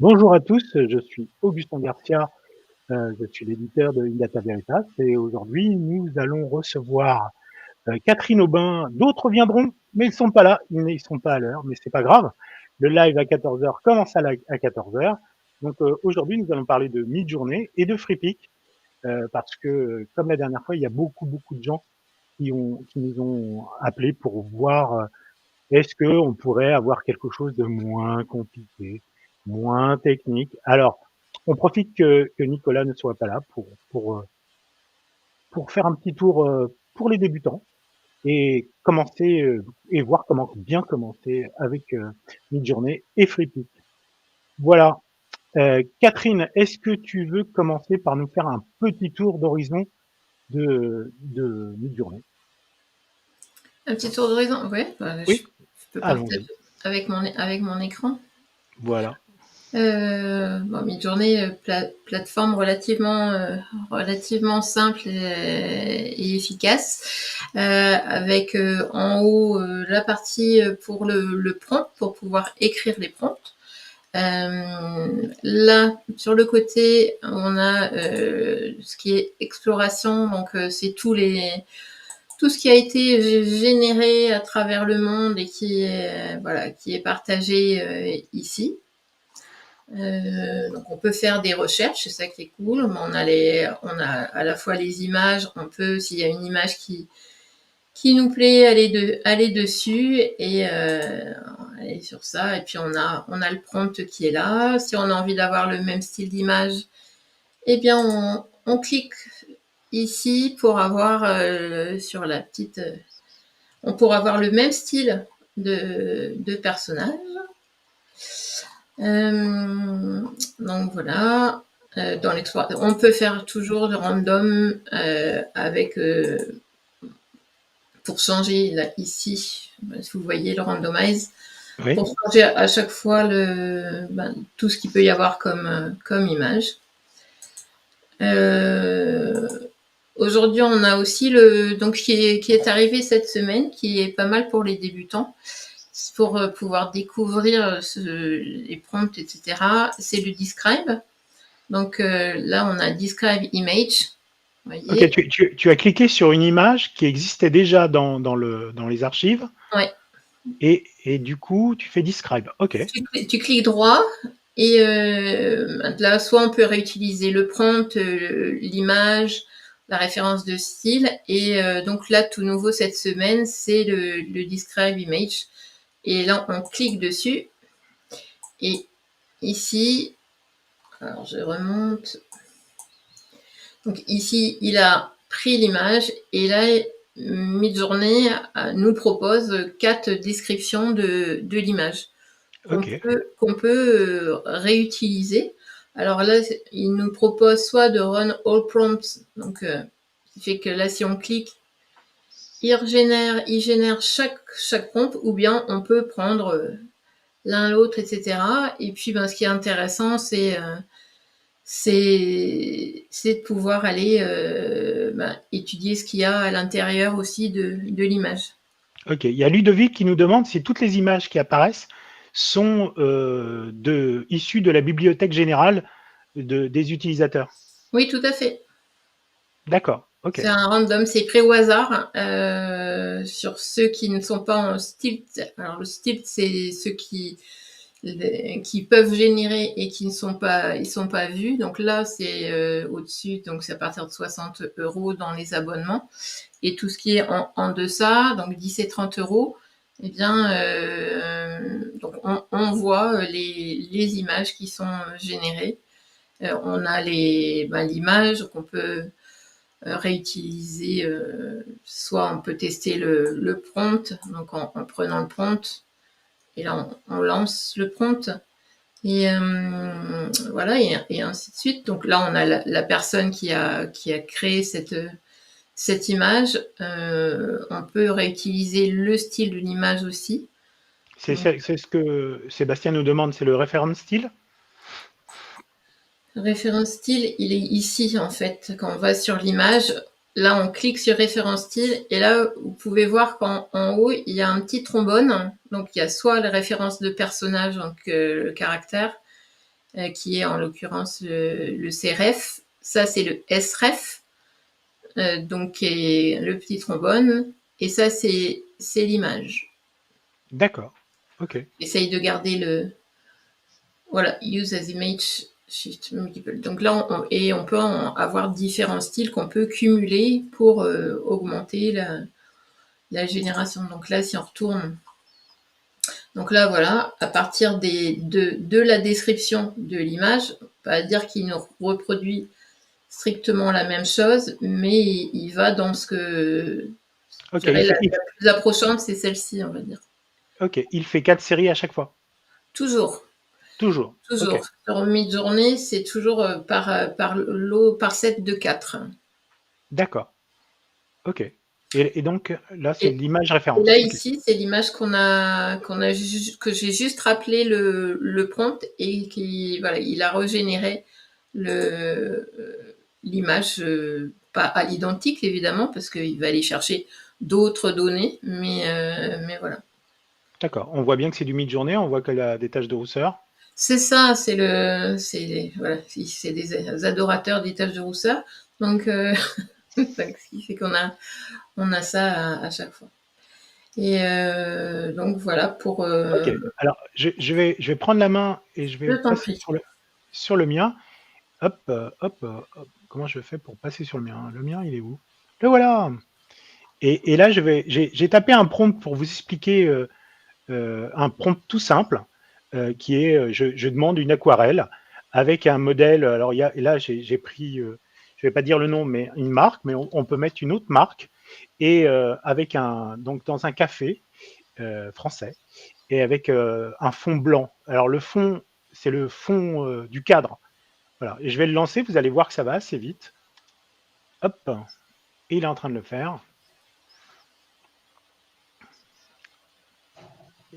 Bonjour à tous, je suis Augustin Garcia, je suis l'éditeur de Indata Veritas et aujourd'hui nous allons recevoir Catherine Aubin. D'autres viendront, mais ils sont pas là, ils sont pas à l'heure, mais c'est pas grave. Le live à 14h commence à 14h. Donc aujourd'hui nous allons parler de Midjourney et de FreePic parce que comme la dernière fois, il y a beaucoup de gens qui nous ont appelés pour voir est-ce qu'on pourrait avoir quelque chose de moins compliqué, moins technique. Alors, on profite que Nicolas ne soit pas là pour faire un petit tour pour les débutants et commencer et voir comment bien commencer avec Midjourney et FreePic. Voilà. Catherine, est-ce que tu veux commencer par nous faire un petit tour d'horizon de Midjourney? Un petit tour d'horizon, ouais, je Oui, peux partager allons-y. avec mon écran. Voilà. Midjourney, plateforme relativement simple et efficace, avec en haut la partie pour le prompt, pour pouvoir écrire les prompts. Là, sur le côté, on a ce qui est exploration, donc c'est tout ce qui a été généré à travers le monde et qui est partagé ici. Donc on peut faire des recherches, c'est ça qui est cool. On a à la fois les images, on peut, s'il y a une image qui nous plaît, aller dessus et aller sur ça. Et puis on a le prompt qui est là. Si on a envie d'avoir le même style d'image, eh bien on clique ici pour avoir sur la petite on pourra avoir le même style de personnage. Donc voilà. Dans les trois, on peut faire toujours le random avec pour changer là, ici. Si vous voyez le randomize, Oui. pour changer à chaque fois tout ce qu'il peut y avoir comme image. Euh, Aujourd'hui, on a aussi donc qui est arrivé cette semaine, qui est pas mal pour les débutants, pour pouvoir découvrir les prompts, etc. C'est le describe. Donc là, on a describe image. Vous Ok, voyez. tu as cliqué sur une image qui existait déjà dans les archives Ouais. et du coup, tu fais describe. Ok, Tu cliques droit et là, soit on peut réutiliser le prompt, l'image, la référence de style. Et donc là, tout nouveau cette semaine, c'est le describe image. Et là, on clique dessus. Et ici, alors je remonte. Donc ici, il a pris l'image et là, Midjourney nous propose 4 descriptions de l'image ok, qu'on peut réutiliser. Alors là, il nous propose soit de run all prompts, donc ce qui fait que là, si on clique, il génère chaque prompt, ou bien on peut prendre l'un l'autre, etc. Et puis, ce qui est intéressant, c'est de pouvoir aller étudier ce qu'il y a à l'intérieur aussi de l'image. ok. Il y a Ludovic qui nous demande si toutes les images qui apparaissent sont issues de la bibliothèque générale des utilisateurs. Oui, tout à fait. D'accord, C'est ok, un random, c'est pris au hasard sur ceux qui ne sont pas en stilt. Alors le stilt, c'est ceux qui peuvent générer et qui ne sont pas, ils sont pas vus. Donc là, c'est au-dessus, donc c'est à partir de 60 € dans les abonnements. Et tout ce qui est en deçà, donc 10 et 30 €, eh bien, donc on voit les images qui sont générées. On a l'image qu'on peut réutiliser. Soit on peut tester le prompt, donc en prenant le prompt, et là on lance le prompt. Et voilà, et ainsi de suite. Donc là, on a la personne qui a créé cette image. On peut réutiliser le style de l'image aussi. Donc, c'est ce que Sébastien nous demande, c'est le reference style. référence style, il est ici en fait. Quand on va sur l'image, là, on clique sur référence style et là, vous pouvez voir qu'en haut, il y a un petit trombone. Donc, il y a soit la référence de personnage, donc le caractère, qui est en l'occurrence le CRF. Ça, c'est le SREF, donc qui est le petit trombone. Et ça, c'est l'image. D'accord. Ok. Essaye de garder le... Voilà, use as image shift multiple. Donc là, on peut avoir différents styles qu'on peut cumuler pour augmenter la génération. Donc là, si on retourne... Donc là, voilà, à partir de la description de l'image, on va dire qu'il nous reproduit strictement la même chose, mais il va dans ce que... Ok. Je dirais la plus approchante, c'est celle-ci, on va dire. Ok. Il fait 4 séries à chaque fois. Toujours. Toujours. Toujours. Ok. Sur mid-journée, c'est toujours par set de 4. D'accord. Ok. Et donc là, c'est Et, l'image et référence. là, Ok. ici, c'est l'image que j'ai juste rappelé le prompt et qui, voilà, il a régénéré l'image, pas à l'identique évidemment, parce qu'il va aller chercher d'autres données, mais voilà. D'accord. On voit bien que c'est du mid-journée. On voit qu'elle a des taches de rousseur. C'est ça, voilà, c'est des adorateurs des taches de rousseur. Donc, ce qui fait on a ça à chaque fois. Et donc voilà pour. Ok. Alors, je vais prendre la main et je Je vais t'en passer prie. sur le mien. Hop, hop. Comment je fais pour passer sur le mien? Le mien, il est où? Le voilà. Et là, j'ai tapé un prompt pour vous expliquer un prompt tout simple qui est je demande une aquarelle avec un modèle. Alors, et là, j'ai pris, je vais pas dire le nom, mais une marque, mais on peut mettre une autre marque et avec donc dans un café français et avec un fond blanc. Alors, le fond, c'est le fond du cadre. Voilà. Et je vais le lancer. Vous allez voir que ça va assez vite. Hop. Et il est en train de le faire.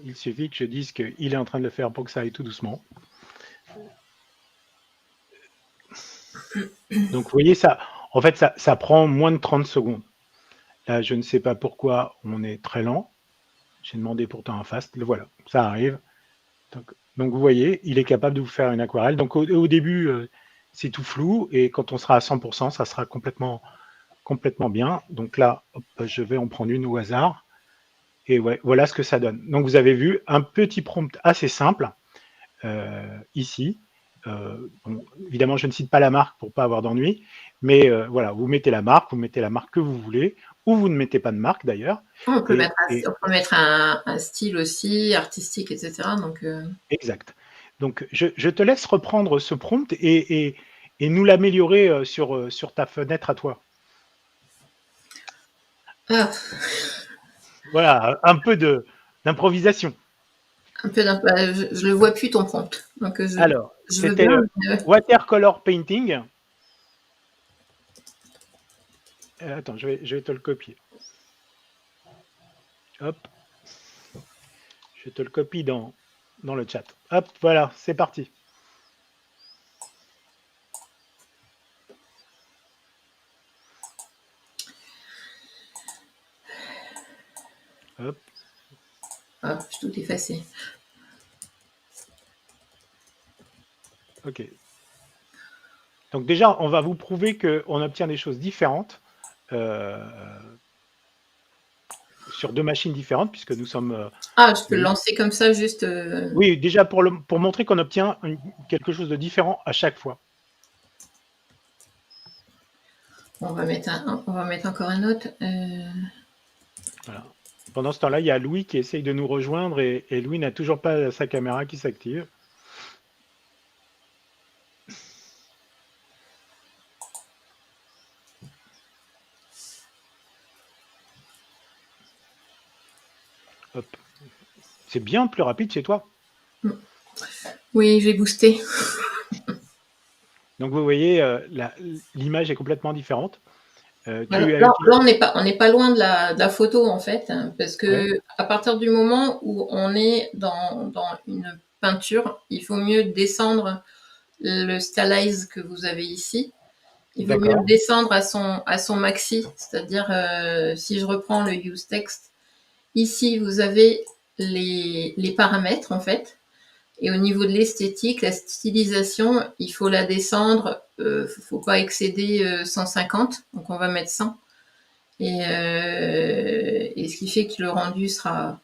Il suffit que je dise qu'il est en train de le faire pour que ça aille tout doucement. Donc, vous voyez, ça, en fait, ça prend moins de 30 secondes. Là, je ne sais pas pourquoi on est très lent. J'ai demandé pourtant un fast. Le voilà, ça arrive. Donc, vous voyez, il est capable de vous faire une aquarelle. Donc, au début, c'est tout flou. Et quand on sera à 100%, ça sera complètement bien. Donc là, hop, je vais en prendre une au hasard. Et ouais, voilà ce que ça donne. Donc, vous avez vu un petit prompt assez simple ici. Bon, évidemment, je ne cite pas la marque pour pas avoir d'ennui, mais voilà, vous mettez la marque que vous voulez, ou vous ne mettez pas de marque d'ailleurs. On peut Et mettre un style aussi artistique, etc. Donc, exact. Donc, je te laisse reprendre ce prompt et nous l'améliorer sur ta fenêtre à toi. ah, Voilà, un peu d'improvisation. un peu je le vois plus ton prompt. Donc, Alors, je veux c'était bien. watercolor painting. Attends, je vais te le copier. Hop, je te le copie dans le chat. Hop, voilà, c'est parti. Hop. Ah, je tout effacé. Ok. Donc déjà, on va vous prouver qu'on obtient des choses différentes sur deux machines différentes, puisque nous sommes... Ah, je peux le lancer comme ça, juste. Oui, déjà pour montrer qu'on obtient quelque chose de différent à chaque fois. On va mettre encore un autre. Voilà. Pendant ce temps-là, il y a Louis qui essaye de nous rejoindre et Louis n'a toujours pas sa caméra qui s'active. Hop. C'est bien plus rapide chez toi. Oui, j'ai boosté. Donc vous voyez, l'image est complètement différente. Là, Tu as là, utilisé... on n'est pas loin de la photo en fait, hein, parce Ouais, que à partir du moment où on est dans une peinture, il faut mieux descendre le stylize que vous avez ici. Il vaut mieux le d'accord. descendre à son maxi, c'est-à-dire si je reprends le use text, ici vous avez les paramètres en fait, Et au niveau de l'esthétique, la stylisation, il faut la descendre, faut pas excéder 150, donc on va mettre 100. Et ce qui fait que le rendu sera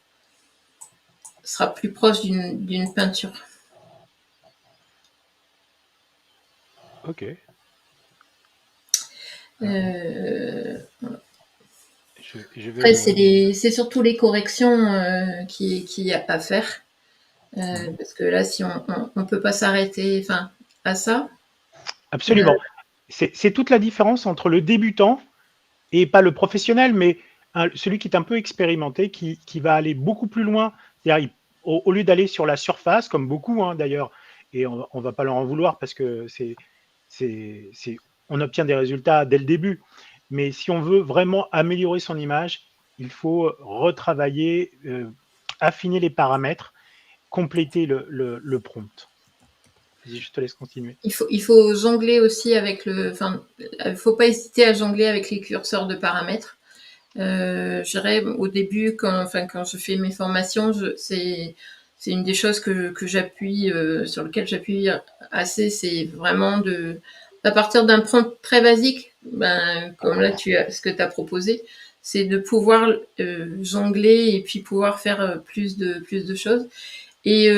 plus proche d'une peinture. Ok. Je vais Après, me... c'est surtout les corrections qui y a à faire. Parce que là, si on peut pas s'arrêter à ça. Absolument. C'est toute la différence entre le débutant et pas le professionnel, mais celui qui est un peu expérimenté, qui va aller beaucoup plus loin. Au lieu d'aller sur la surface, comme beaucoup d'ailleurs, et on ne va pas leur en vouloir parce que on obtient des résultats dès le début. Mais si on veut vraiment améliorer son image, il faut retravailler, affiner les paramètres, compléter le prompt. Vas-y, je te laisse continuer. Il faut jongler aussi avec il faut pas hésiter à jongler avec les curseurs de paramètres. Je dirais au début, quand je fais mes formations, c'est une des choses que j'appuie, sur lequel j'appuie assez, c'est vraiment à partir d'un prompt très basique, comme là ce que tu as proposé, c'est de pouvoir jongler et puis pouvoir faire plus de choses. Et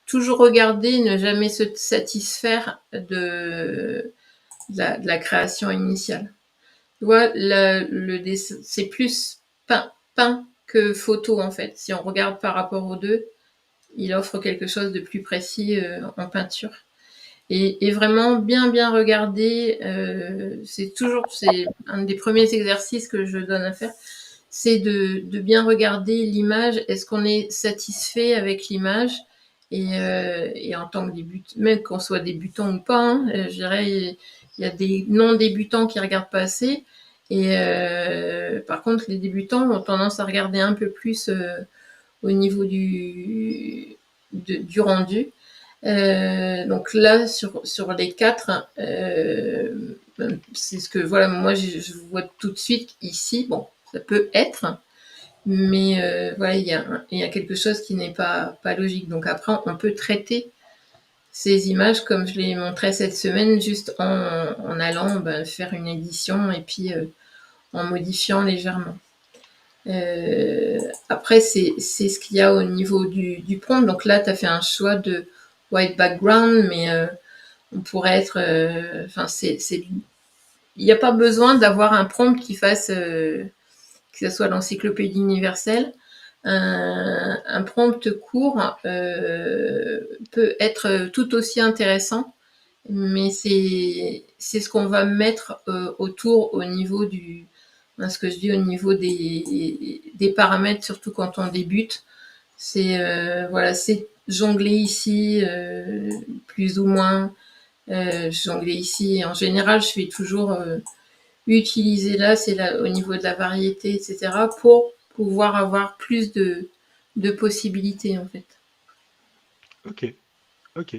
toujours regarder, ne jamais se satisfaire de la création initiale. Tu vois, c'est plus peint que photo en fait. Si on regarde par rapport aux deux, il offre quelque chose de plus précis en peinture. Et vraiment bien regarder, c'est un des premiers exercices que je donne à faire, c'est de bien regarder l'image. Est-ce qu'on est satisfait avec l'image? Et en tant que débutant, même qu'on soit débutant ou pas, je dirais, il y a des non-débutants qui regardent pas assez. Et par contre, les débutants ont tendance à regarder un peu plus au niveau du rendu. Donc là, sur les quatre, c'est ce que voilà, moi je vois tout de suite ici. Bon, ça peut être, mais voilà, il y a quelque chose qui n'est pas logique. Donc après, on peut traiter ces images comme je l'ai montré cette semaine, juste en allant faire une édition et puis en modifiant légèrement. Après, c'est ce qu'il y a au niveau du prompt. Donc là, tu as fait un choix de white background, mais on pourrait être. Il n'y a pas besoin d'avoir un prompt qui fasse que ce soit l'encyclopédie universelle. Un prompt court peut être tout aussi intéressant, mais c'est ce qu'on va mettre autour au niveau ce que je dis au niveau des paramètres, surtout quand on débute. C'est c'est jongler ici plus ou moins, jongler ici. En général, je fais toujours utiliser là, c'est là au niveau de la variété, etc., pour pouvoir avoir plus de possibilités en fait. Ok, ok.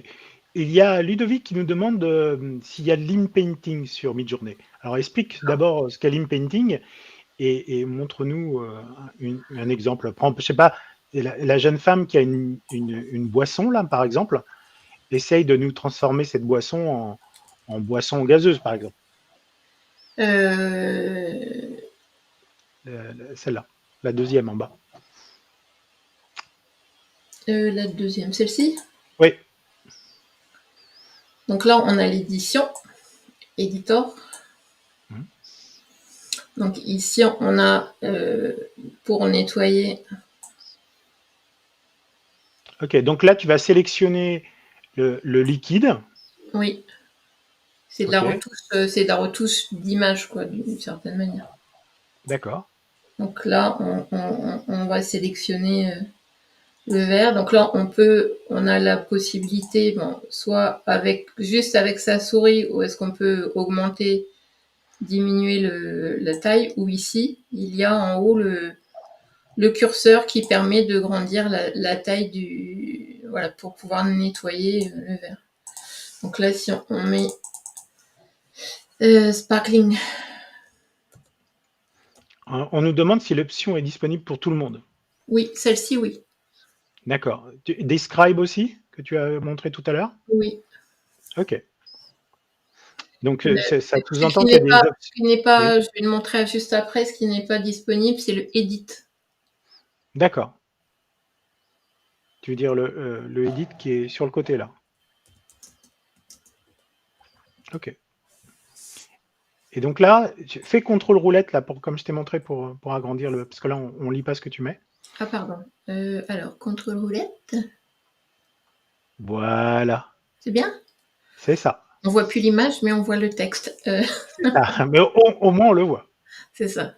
Il y a Ludovic qui nous demande s'il y a de l'in-painting sur Midjourney. Alors explique d'abord ce qu'est l'in-painting et montre-nous un exemple. Prends, je sais pas, la jeune femme qui a une boisson là, par exemple, essaye de nous transformer cette boisson en boisson gazeuse, par exemple. Euh, Celle-là, la deuxième en bas. la deuxième, celle-ci. Oui, Donc là, on a l'édition, éditor. mhm. Donc ici, on a pour nettoyer. Ok, donc là, tu vas sélectionner le liquide. Oui, c'est de la Ok, retouche, c'est de la retouche d'image, quoi, d'une certaine manière. d'accord. Donc là, on va sélectionner le vert. Donc là, on a la possibilité, bon, soit juste avec sa souris, ou est-ce qu'on peut augmenter, diminuer la taille, ou ici, il y a en haut le curseur qui permet de grandir la taille voilà, pour pouvoir nettoyer le verre. Donc là, si on met sparkling. On nous demande si l'option est disponible pour tout le monde. Oui, celle-ci, oui. D'accord. Describe aussi, que tu as montré tout à l'heure? Oui. OK. Donc, Le ça ce sous-entend qui qu'il y a n'est pas des ce options. qui n'est Oui, pas je vais le montrer juste après, ce qui n'est pas disponible, c'est le edit. d'accord. Tu veux dire le edit qui est sur le côté là? OK. Et donc là, tu fais contrôle roulette là pour comme je t'ai montré pour agrandir le parce que là on lit pas ce que tu mets. Ah pardon. Alors contrôle roulette, Voilà, c'est bien? c'est ça, On voit plus l'image, mais on voit le texte. c'est ça. Mais au moins on le voit. C'est ça.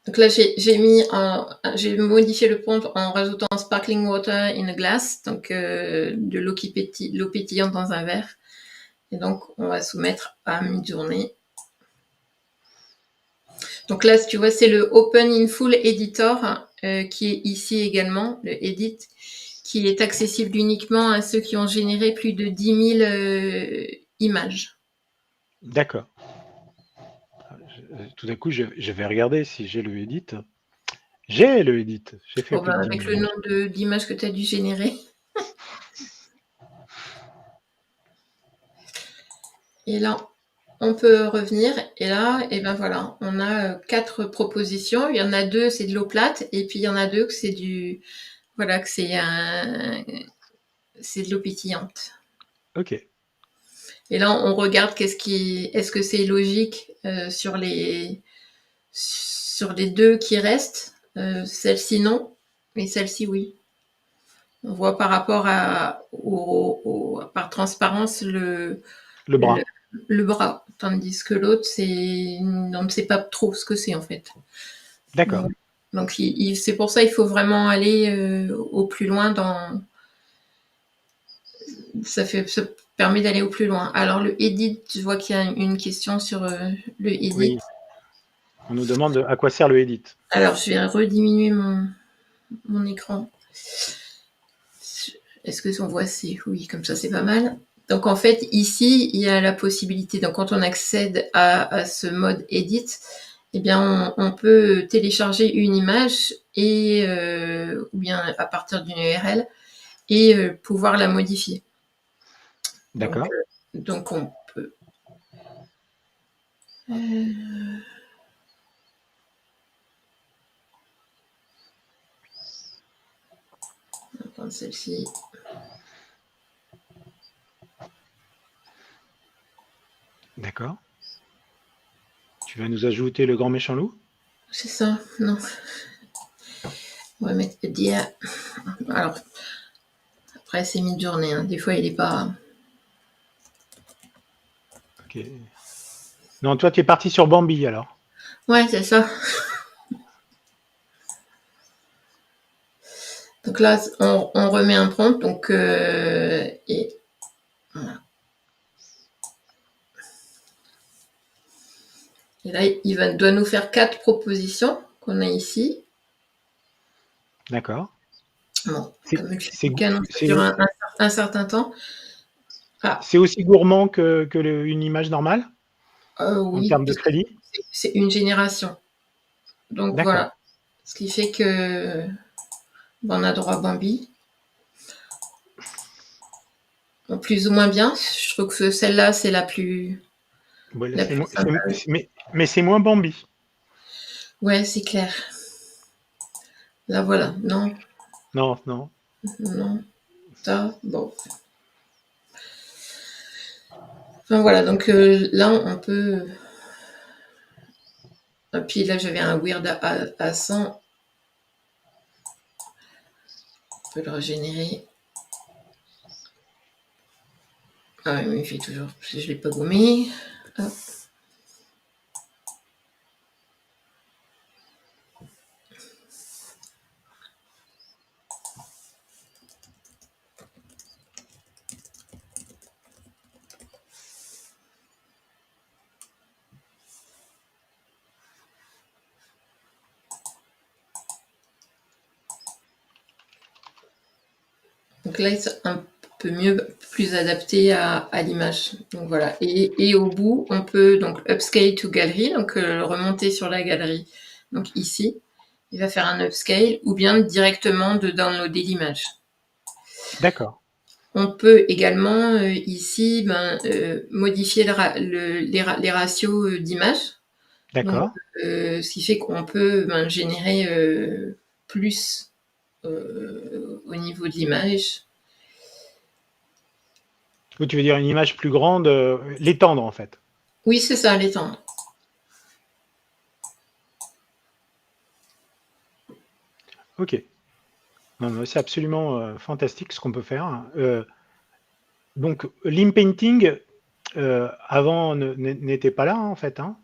Donc là, j'ai modifié le prompt en rajoutant sparkling water in a glass, donc de l'eau pétillante dans un verre. Et donc, on va soumettre à mi-journée. Donc là, tu vois, c'est le Open in Full Editor qui est ici également, le Edit, qui est accessible uniquement à ceux qui ont généré plus de 10 000 images. D'accord. Tout d'un coup, je vais regarder si j'ai le edit. J'ai le edit. J'ai fait Bon, plus ben, de 10 avec 000 le images. nombre d'images que tu as dû générer. Et là, on peut revenir. Et là, et ben voilà, on a 4 propositions. Il y en a 2, c'est de l'eau plate. Et puis, il y en a 2 que c'est voilà, que c'est de l'eau pétillante. OK. Et là, on regarde est-ce que c'est logique sur les 2 qui restent. Celle-ci, non. Et celle-ci, oui. On voit par rapport par transparence Le le, bras. le bras, tandis que l'autre, on ne sait pas trop ce que c'est en fait. D'accord. Donc, c'est pour ça il faut vraiment aller au plus loin ça permet d'aller au plus loin. Alors le edit, je vois qu'il y a une question sur le edit. Oui. On nous demande à quoi sert le edit. Alors je vais rediminuer mon écran. Est-ce que on voit oui, comme ça c'est pas mal. Donc en fait ici il y a la possibilité. Donc quand on accède à ce mode edit, eh bien on peut télécharger une image et ou bien à partir d'une URL et pouvoir la modifier. D'accord. Donc on peut. On va prendre celle-ci. D'accord. Tu vas nous ajouter le grand méchant loup? C'est ça, non. On va mettre dire. Alors après c'est mi-journée, hein. Des fois il est pas. OK. Non, toi tu es parti sur Bambi alors. Ouais, c'est ça. Donc là, on remet un prompt. Donc, et voilà. Et là, doit nous faire 4 propositions qu'on a ici. D'accord. Bon, C'est comme le c'est canon, ça dure un certain temps. Ah, c'est aussi gourmand que une image normale en oui, termes de puisque crédit? c'est une génération. Donc D'accord. voilà. Ce qui fait que on a droit à Bambi. Bon, plus ou moins bien. Je trouve que celle-là, c'est Voilà, la plus sympa. mais c'est moins Bambi. Ouais, c'est clair. Là, voilà. Non, Non, non. non, ça, bon. Enfin voilà, donc là, on peut. Et puis là, j'avais un weird à 100. On peut le régénérer. Ah ouais, mais il fait toujours. Je ne l'ai pas gommé. Hop. Donc là, c'est un peu mieux, plus adapté à l'image. Donc voilà. Et au bout, on peut donc upscale to galerie, donc remonter sur la galerie. Donc ici. il va faire un upscale, ou bien directement de downloader l'image. D'accord. On peut également ici modifier les ratios d'images. Donc, D'accord. ce qui fait qu'on peut générer plus au niveau de l'image. Ou tu veux dire une image plus grande, l'étendre en fait. Oui, c'est ça, l'étendre. Ok. Non, non, c'est absolument fantastique ce qu'on peut faire. Donc, l'impainting, avant, n'était pas là, hein, en fait. Hein.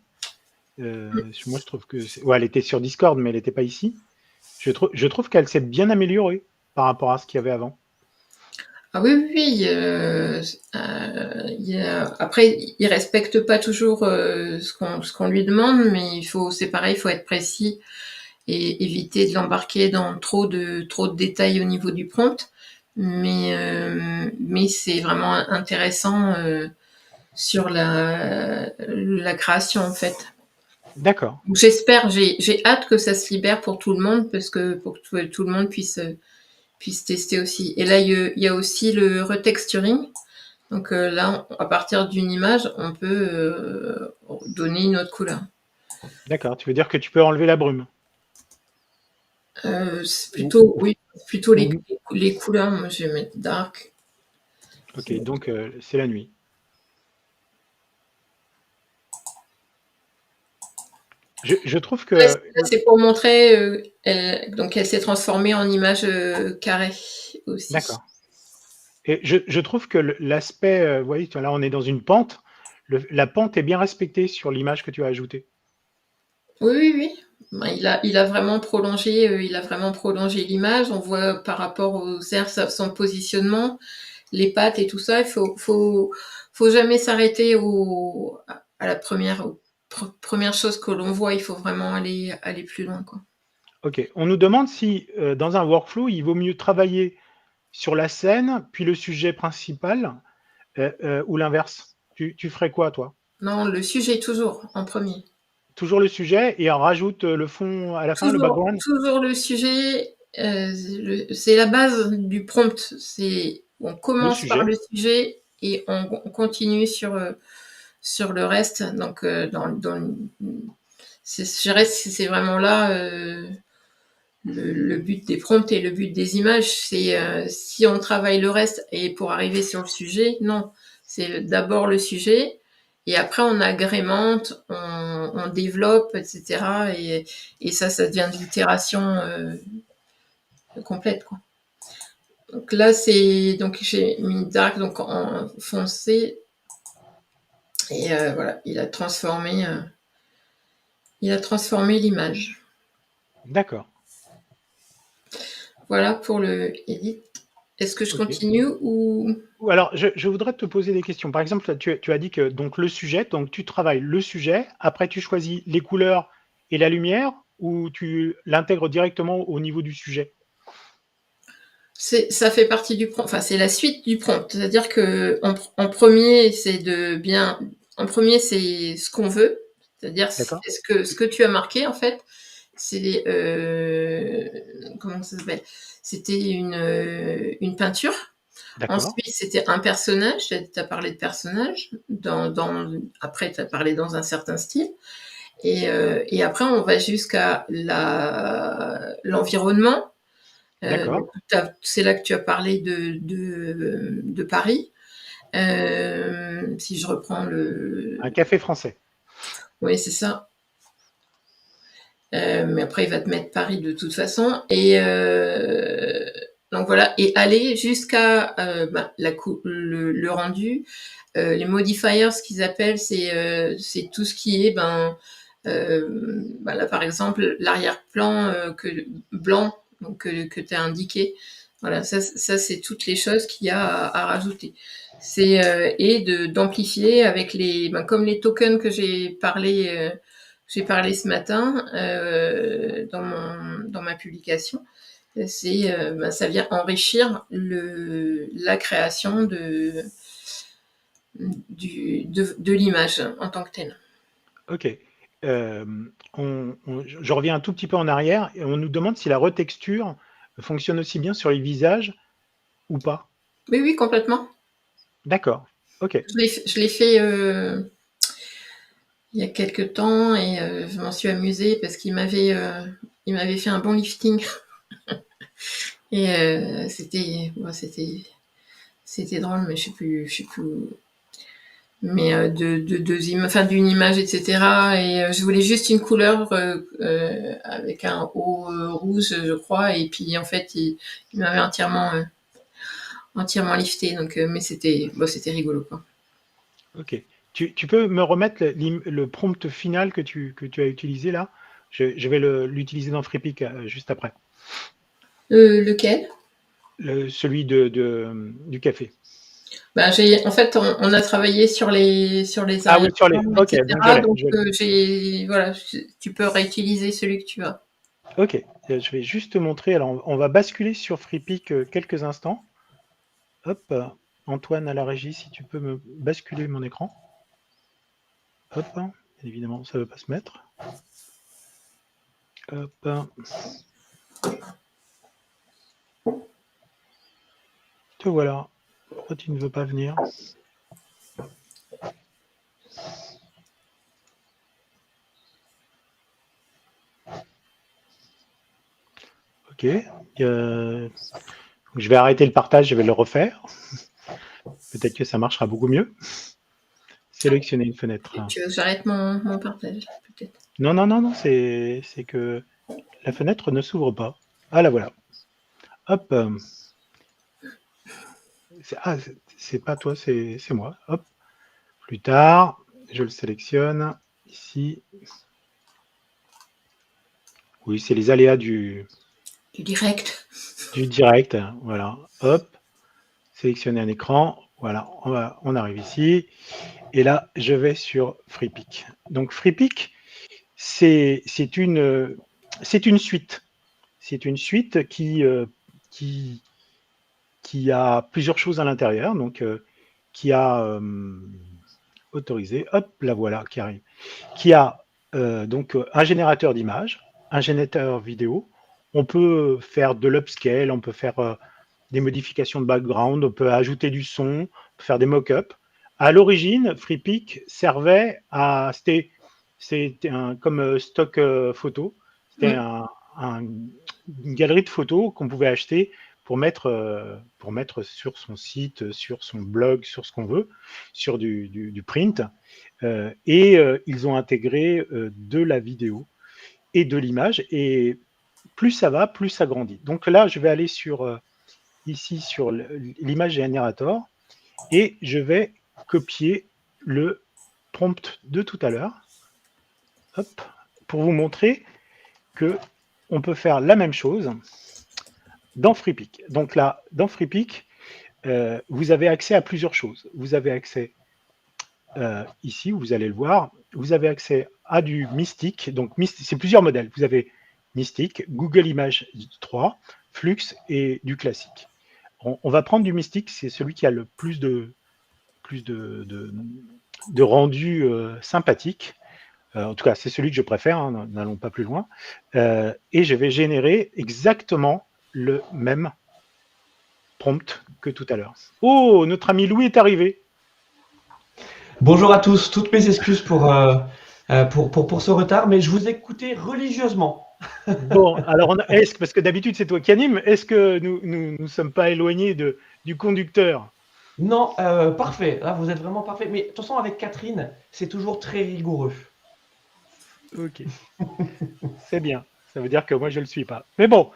Moi, je trouve que... Ouais, elle était sur Discord, mais elle n'était pas ici. Je trouve qu'elle s'est bien améliorée par rapport à ce qu'il y avait avant. Ah oui, oui, oui. Après, il respecte pas toujours ce qu'on lui demande, mais c'est pareil, il faut être précis et éviter de l'embarquer dans trop de détails au niveau du prompt. Mais c'est vraiment intéressant sur la création en fait. D'accord. J'espère, j'ai hâte que ça se libère pour tout le monde parce que pour que tout le monde puisse tester aussi. Et là, il y a aussi le retexturing. Donc là, à partir d'une image, on peut donner une autre couleur. D'accord. Tu veux dire que tu peux enlever la brume. C'est Ou, plutôt, oui, plutôt ou- les couleurs. Moi, je vais mettre dark. Ok, donc c'est la nuit. Je trouve Là, que... c'est pour montrer. Donc, elle s'est transformée en image carrée aussi. D'accord. Et je trouve que l'aspect... vous voyez, là, on est dans une pente. La pente est bien respectée sur l'image que tu as ajoutée. Oui, oui, oui. Il a vraiment prolongé, l'image. On voit par rapport aux airs son positionnement, les pattes et tout ça. Faut jamais s'arrêter à la première chose que l'on voit. Il faut vraiment aller plus loin, quoi. Ok. On nous demande si, dans un workflow, il vaut mieux travailler sur la scène, puis le sujet principal, ou l'inverse. Tu ferais quoi, toi? Non, le sujet toujours en premier. Toujours le sujet et on rajoute le fond à la fin, le Toujours, background? toujours le sujet. C'est la base du prompt. On Le commence par sujet. le sujet et on continue sur le reste. Donc, je dirais que c'est vraiment là le but des prompts et le but des images. C'est si on travaille le reste et pour arriver sur le sujet, non. C'est d'abord le sujet et après on agrémente, on développe, etc. Et ça devient de l'itération complète, quoi. Donc là, donc j'ai mis dark donc en foncé et voilà, il a transformé l'image. D'accord. Voilà pour le edit. Est-ce que je Ok. continue ou Ou alors, je voudrais te poser des questions. Par exemple, tu as dit que donc le sujet, donc tu travailles le sujet, après tu choisis les couleurs et la lumière, ou tu l'intègres directement au niveau du sujet? ça fait partie du prompt, enfin c'est la suite du prompt, c'est-à-dire que en premier en premier c'est ce qu'on veut, c'est-à-dire D'accord? ce que tu as marqué en fait, c'est comment ça s'appelle, c'était une peinture. D'accord. Ensuite, c'était un personnage. Tu as parlé de personnage. Après, tu as parlé dans un certain style. Et après, on va jusqu'à l'environnement. D'accord. C'est là que tu as parlé de Paris. Si je reprends Un café français. Oui, c'est ça. Mais après, il va te mettre Paris de toute façon. Et donc voilà, et aller jusqu'à le rendu. Les modifiers, ce qu'ils appellent, c'est tout ce qui est, là par exemple, l'arrière-plan blanc donc, que tu as indiqué. Voilà, ça c'est toutes les choses qu'il y a à rajouter. Et d'amplifier avec comme les tokens que j'ai parlé ce matin dans ma publication. Ça vient enrichir la création de l'image en tant que telle. Ok. je reviens un tout petit peu en arrière et on nous demande si la retexture fonctionne aussi bien sur les visages ou pas. Oui, oui, complètement. D'accord, ok. Je l'ai fait il y a quelques temps et je m'en suis amusée parce il m'avait fait un bon lifting et c'était drôle, mais je sais plus. Mais d'une image, etc. Et je voulais juste une couleur avec un haut rouge, je crois. Et puis en fait, il m'avait entièrement lifté. Donc, mais c'était rigolo, quoi. Ok. Tu peux me remettre le prompt final que tu as utilisé là? Je vais l'utiliser dans FreePic juste après. Lequel? Celui du café. Bah, en fait, on a travaillé sur les Ah oui, sur les. arrière-plans, Ok, donc je etc. l'ai. Donc, Je l'ai. voilà, tu peux réutiliser celui que tu as. Ok, je vais juste te montrer. Alors, on va basculer sur FreePic quelques instants. Hop, Antoine à la régie, si tu peux me basculer mon écran. Hop, bien évidemment, ça ne veut pas se mettre. Hop. Te voilà. Pourquoi tu ne veux pas venir? Ok. Je vais arrêter le partage, je vais le refaire. Peut-être que ça marchera beaucoup mieux. Sélectionner une fenêtre. Tu veux que j'arrête mon partage, peut-être? Non, non, non, non, c'est que la fenêtre ne s'ouvre pas. Ah, la voilà. Hop. Ah, c'est pas toi, c'est moi. Hop. Plus tard, je le sélectionne. Ici. Oui, c'est les aléas Du direct. du direct. Voilà. Hop. Sélectionner un écran. Voilà. On arrive ici. Et là, je vais sur FreePic. Donc, FreePic, c'est une suite. C'est une suite qui, qui a plusieurs choses à l'intérieur. Donc, qui a autorisé, hop, la voilà qui arrive, qui a donc un générateur d'images, un générateur vidéo. On peut faire de l'upscale, on peut faire des modifications de background, on peut ajouter du son, on peut faire des mock-ups. À l'origine, FreePic servait à, c'était comme stock photo, c'était une galerie de photos qu'on pouvait acheter pour mettre sur son site, sur son blog, sur ce qu'on veut, sur du print. Ils ont intégré de la vidéo et de l'image. Et plus ça va, plus ça grandit. Donc là, je vais aller ici sur l'image générateur et je vais copier le prompt de tout à l'heure. Hop, pour vous montrer que on peut faire la même chose dans FreePic. Donc là, dans FreePic, vous avez accès à plusieurs choses. Vous avez accès ici, vous allez le voir, vous avez accès à du Mystic. Donc, c'est plusieurs modèles. Vous avez Mystic, Google Images 3, Flux et du classique. On va prendre du Mystic, c'est celui qui a le plus de rendu sympathique. En tout cas, c'est celui que je préfère, hein, n'allons pas plus loin. Et je vais générer exactement le même prompt que tout à l'heure. Oh, notre ami Louis est arrivé. Bonjour à tous, toutes mes excuses pour ce retard, mais je vous écoutais religieusement. Bon, alors parce que d'habitude c'est toi qui anime, est-ce que nous sommes pas éloignés du conducteur? Non, parfait, là vous êtes vraiment parfait. Mais de toute façon, avec Catherine, c'est toujours très rigoureux. Ok, c'est bien. Ça veut dire que moi je le suis pas. Mais bon,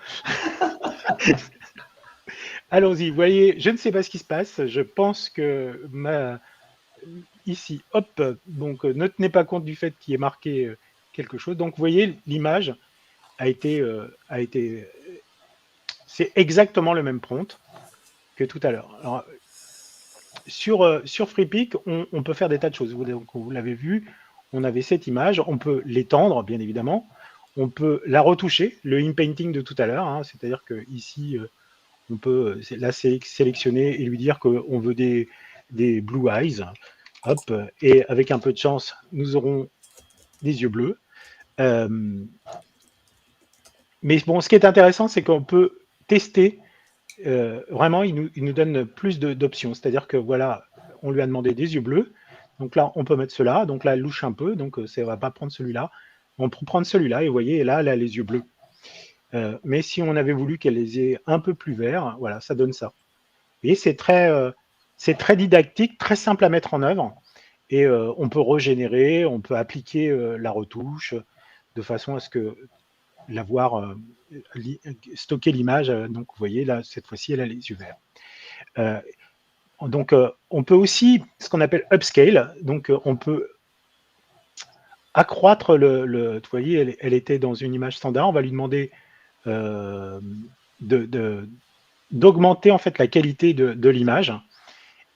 allons-y. Vous voyez, je ne sais pas ce qui se passe. Je pense que ici, hop, donc ne tenez pas compte du fait qu'il y ait marqué quelque chose. Donc vous voyez, l'image a été, c'est exactement le même prompt que tout à l'heure. Alors, sur FreePic, on peut faire des tas de choses. Vous l'avez vu, on avait cette image, on peut l'étendre, bien évidemment. On peut la retoucher, le inpainting de tout à l'heure, hein, c'est-à-dire que ici, on peut là sélectionner et lui dire qu'on veut des blue eyes. Hop, et avec un peu de chance, nous aurons des yeux bleus. Mais bon, ce qui est intéressant, c'est qu'on peut tester. Vraiment, il nous donne plus d'options. C'est-à-dire que voilà, on lui a demandé des yeux bleus. Donc là, on peut mettre cela. Donc là, elle louche un peu. Donc, on va pas prendre celui-là. On peut prendre celui-là. Et vous voyez, là, elle a les yeux bleus. Mais si on avait voulu qu'elle les ait un peu plus verts, voilà, ça donne ça. Et c'est très didactique, très simple à mettre en œuvre. Et on peut régénérer, on peut appliquer la retouche de façon à ce que l'avoir stocker l'image. Donc, vous voyez, là, cette fois-ci, elle a les yeux verts. Donc, on peut aussi, ce qu'on appelle upscale, donc on peut accroître vous voyez, elle était dans une image standard, on va lui demander d'augmenter en fait la qualité de l'image,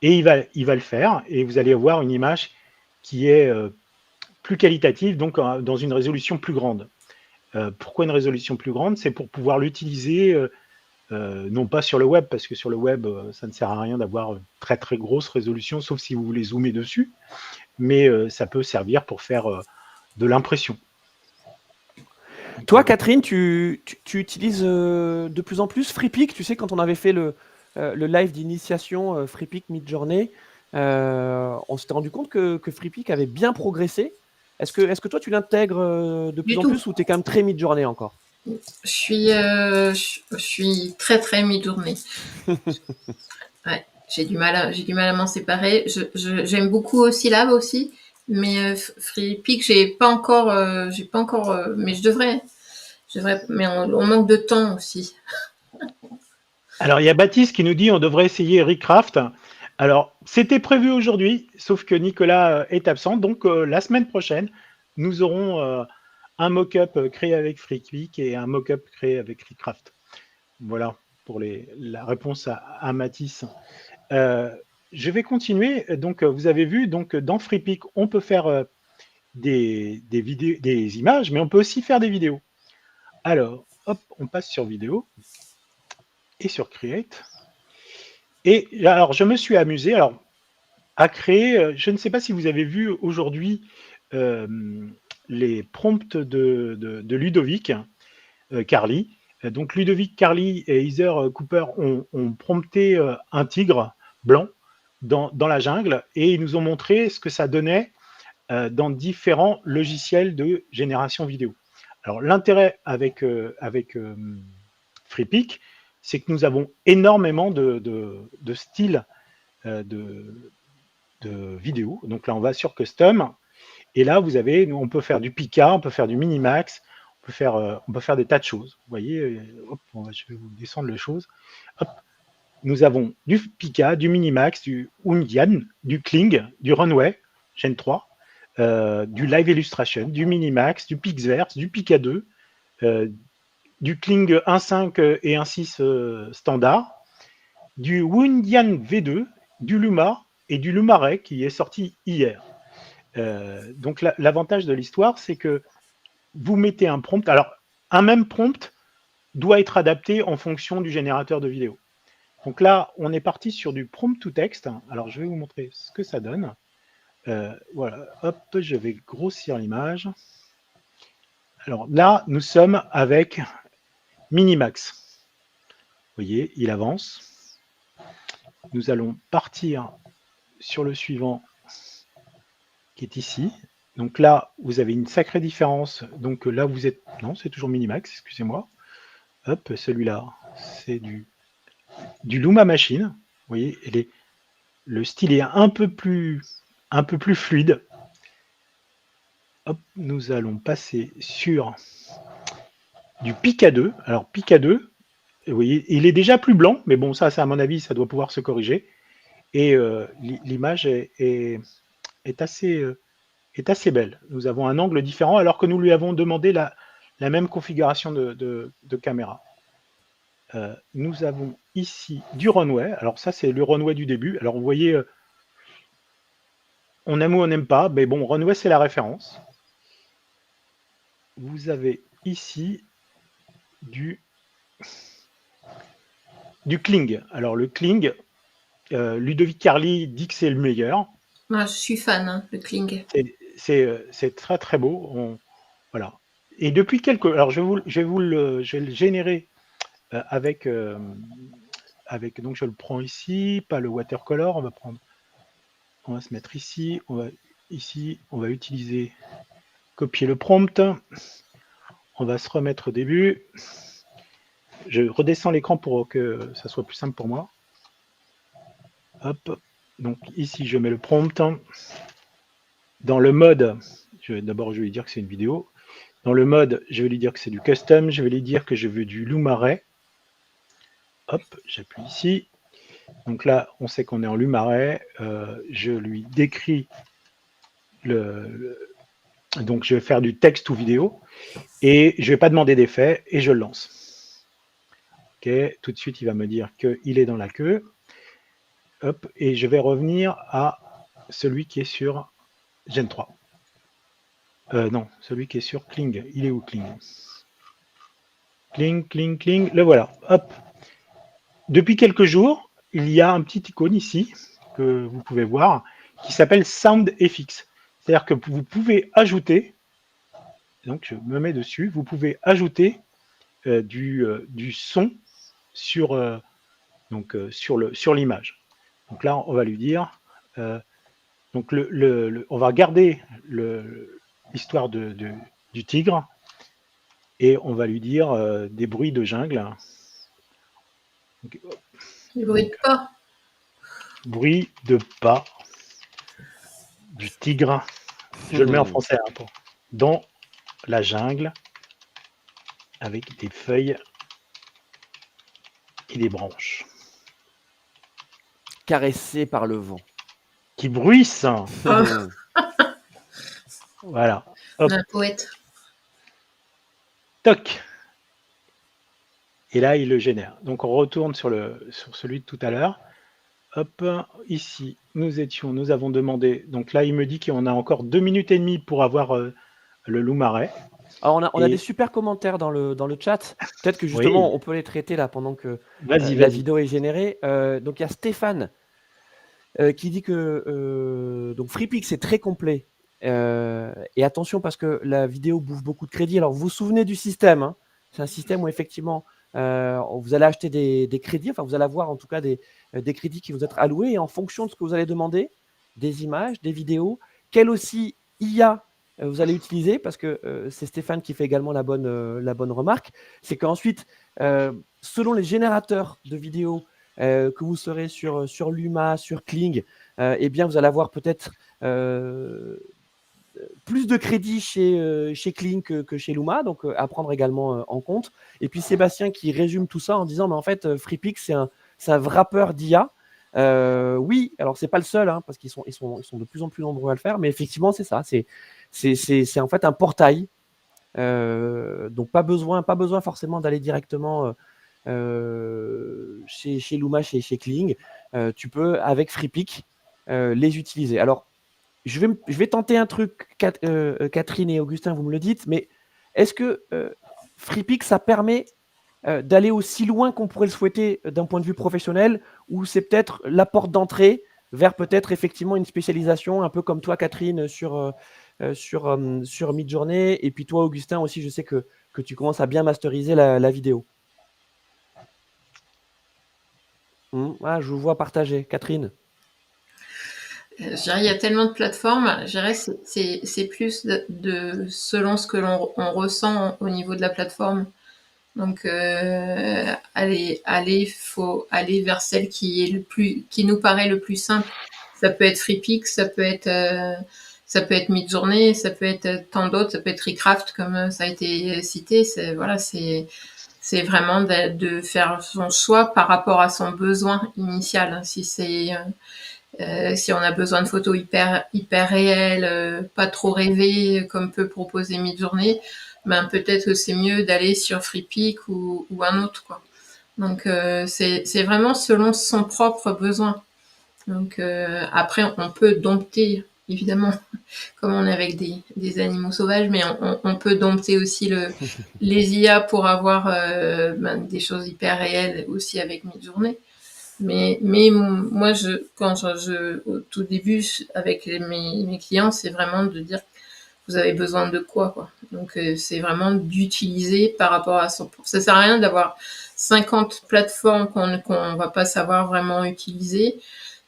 et il va le faire, et vous allez avoir une image qui est plus qualitative, donc dans une résolution plus grande. Pourquoi une résolution plus grande? C'est pour pouvoir l'utiliser non pas sur le web, parce que sur le web, ça ne sert à rien d'avoir une très très grosse résolution, sauf si vous voulez zoomer dessus, mais ça peut servir pour faire de l'impression. Toi, Catherine, tu utilises de plus en plus FreePic. Tu sais, quand on avait fait le live d'initiation FreePic Midjourney, on s'était rendu compte que FreePic avait bien progressé. Est-ce que toi, tu l'intègres de plus en plus, ou tu es quand même très Midjourney encore? Je suis très très mi-journée. Ouais, j'ai du mal à m'en séparer. J'aime beaucoup Oscillab aussi, mais FreePic j'ai pas encore, mais je devrais, mais on manque de temps aussi. Alors, il y a Baptiste qui nous dit on devrait essayer Recraft. Alors, c'était prévu aujourd'hui, sauf que Nicolas est absent. Donc, la semaine prochaine, nous aurons un mock-up créé avec FreePic et un mock-up créé avec Recraft. Voilà pour la réponse à Mathis. Je vais continuer. Donc, vous avez vu, donc, dans FreePic, on peut faire des vidéos, des images, mais on peut aussi faire des vidéos. Alors, hop, on passe sur vidéo et sur Create. Et alors, je me suis amusé à créer, je ne sais pas si vous avez vu aujourd'hui les prompts de Ludovic Carly. Donc, Ludovic Carly et Heather Cooper ont prompté un tigre blanc dans la jungle, et ils nous ont montré ce que ça donnait dans différents logiciels de génération vidéo. Alors, l'intérêt avec FreePic, c'est que nous avons énormément de styles de vidéo. Donc là, on va sur Custom, et là, on peut faire du Pika, on peut faire du Minimax, on peut faire des tas de choses. Vous voyez, hop, je vais vous descendre les choses. Hop, nous avons du Pika, du Minimax, du Undian, du Kling, du Runway, Gen 3, du Live Illustration, du Minimax, du Pixverse, du Pika 2, du Kling 1.5 et 1.6 standard, du Wundian V2, du Luma et du Lumaray qui est sorti hier. Donc l'avantage de l'histoire, c'est que vous mettez un prompt. Alors, un même prompt doit être adapté en fonction du générateur de vidéo. Donc là, on est parti sur du prompt to text. Alors, je vais vous montrer ce que ça donne. Voilà, hop, je vais grossir l'image. Alors là, nous sommes avec Minimax. Vous voyez, il avance. Nous allons partir sur le suivant qui est ici. Donc là, vous avez une sacrée différence. Donc là, vous êtes... Non, c'est toujours Minimax, excusez-moi. Hop, celui-là, c'est du Luma Machine. Vous voyez, le style est un peu plus fluide. Hop, nous allons passer sur du Pika 2. Alors Pika 2, vous voyez, il est déjà plus blanc, mais bon, ça à mon avis, ça doit pouvoir se corriger. Et l'image est assez belle. Nous avons un angle différent alors que nous lui avons demandé la même configuration de caméra. Nous avons ici du runway. Alors ça, c'est le runway du début. Alors vous voyez, on aime ou on n'aime pas, mais bon, runway, c'est la référence. Vous avez ici du Kling. Alors le Kling, Ludovic Carly dit que c'est le meilleur. Moi, je suis fan, le Kling. c'est très très beau. Voilà. Et depuis alors je vais le générer avec donc je le prends ici, pas le watercolor, on va se mettre ici, on va utiliser copier le prompt, on va se remettre au début. Je redescends l'écran pour que ça soit plus simple pour moi. Hop, donc ici je mets le prompt. Dans le mode, d'abord je vais lui dire que c'est une vidéo. Dans le mode, je vais lui dire que c'est du custom, je vais lui dire que je veux du Lumaret. Hop, j'appuie ici. Donc là, on sait qu'on est en Lumaret. Je lui décris donc je vais faire du texte ou vidéo et je ne vais pas demander d'effet et je le lance. Ok, tout de suite, il va me dire qu'il est dans la queue. Hop, et je vais revenir à celui qui est sur Gen 3. Non, celui qui est sur Kling. Il est où Kling? Kling, le voilà. Hop. Depuis quelques jours, il y a un petit icône ici que vous pouvez voir qui s'appelle SoundFX. C'est-à-dire que vous pouvez ajouter, donc je me mets dessus, vous pouvez ajouter du son sur l'image. Donc là, on va lui dire, donc on va garder l'histoire du tigre et on va lui dire des bruits de jungle. Donc, Les bruits de pas. Bruit de pas du tigre. Je le mets en français dans la jungle avec des feuilles et des branches. Caressé par le vent. Qui bruissent. Voilà. Hop. Un poète. Toc. Et là, il le génère. Donc, on retourne sur celui de tout à l'heure. Hop, ici, nous avons demandé. Donc là, il me dit qu'on a encore 2 minutes et demie pour avoir le Lumaret. Alors, on a des super commentaires dans le chat. Peut-être que justement, on peut les traiter là pendant que la vidéo est générée. Donc, il y a Stéphane qui dit que donc FreePix est très complet. Et attention parce que la vidéo bouffe beaucoup de crédits. Alors, vous vous souvenez du système, hein. C'est un système où effectivement, vous allez acheter des crédits. Enfin, vous allez avoir en tout cas des crédits qui vont être alloués. Et en fonction de ce que vous allez demander, des images, des vidéos, quelle aussi IA vous allez utiliser, parce que c'est Stéphane qui fait également la bonne remarque, c'est qu'ensuite, selon les générateurs de vidéos que vous serez sur Luma, sur Kling, eh bien, vous allez avoir peut-être plus de crédits chez Kling que chez Luma, donc à prendre également en compte. Et puis Sébastien qui résume tout ça en disant, mais en fait, FreePix, c'est un wrapper d'IA. Oui, alors c'est pas le seul, hein, parce qu'ils sont de plus en plus nombreux à le faire, mais effectivement, c'est ça. C'est en fait un portail. Donc pas besoin forcément d'aller directement chez Luma, chez Kling. Tu peux, avec FreePix, les utiliser. Alors, je vais tenter un truc, Catherine et Augustin, vous me le dites, mais est-ce que FreePix, ça permet d'aller aussi loin qu'on pourrait le souhaiter d'un point de vue professionnel, ou c'est peut-être la porte d'entrée vers peut-être effectivement une spécialisation, un peu comme toi, Catherine, sur Midjourney, et puis toi, Augustin, aussi, je sais que tu commences à bien masteriser la vidéo. Je vous vois partager. Catherine? Je dirais, il y a tellement de plateformes. Je dirais, c'est plus selon ce que l'on ressent au niveau de la plateforme. Donc, faut aller vers celle qui nous paraît le plus simple. Ça peut être FreePix, ça peut être Midjourney, ça peut être tant d'autres, ça peut être Recraft comme ça a été cité. C'est vraiment de faire son choix par rapport à son besoin initial. Si on a besoin de photos hyper réelles, pas trop rêvées comme peut proposer Midjourney, ben peut-être que c'est mieux d'aller sur FreePix ou un autre, quoi. Donc c'est vraiment selon son propre besoin. Donc après on peut dompter, évidemment, comme on est avec des animaux sauvages, mais on peut dompter aussi les IA pour avoir des choses hyper réelles aussi avec Midjourney. Moi, au tout début, avec mes clients, c'est vraiment de dire vous avez besoin de quoi. Donc, c'est vraiment d'utiliser par rapport à son. Ça sert à rien d'avoir 50 plateformes qu'on va pas savoir vraiment utiliser,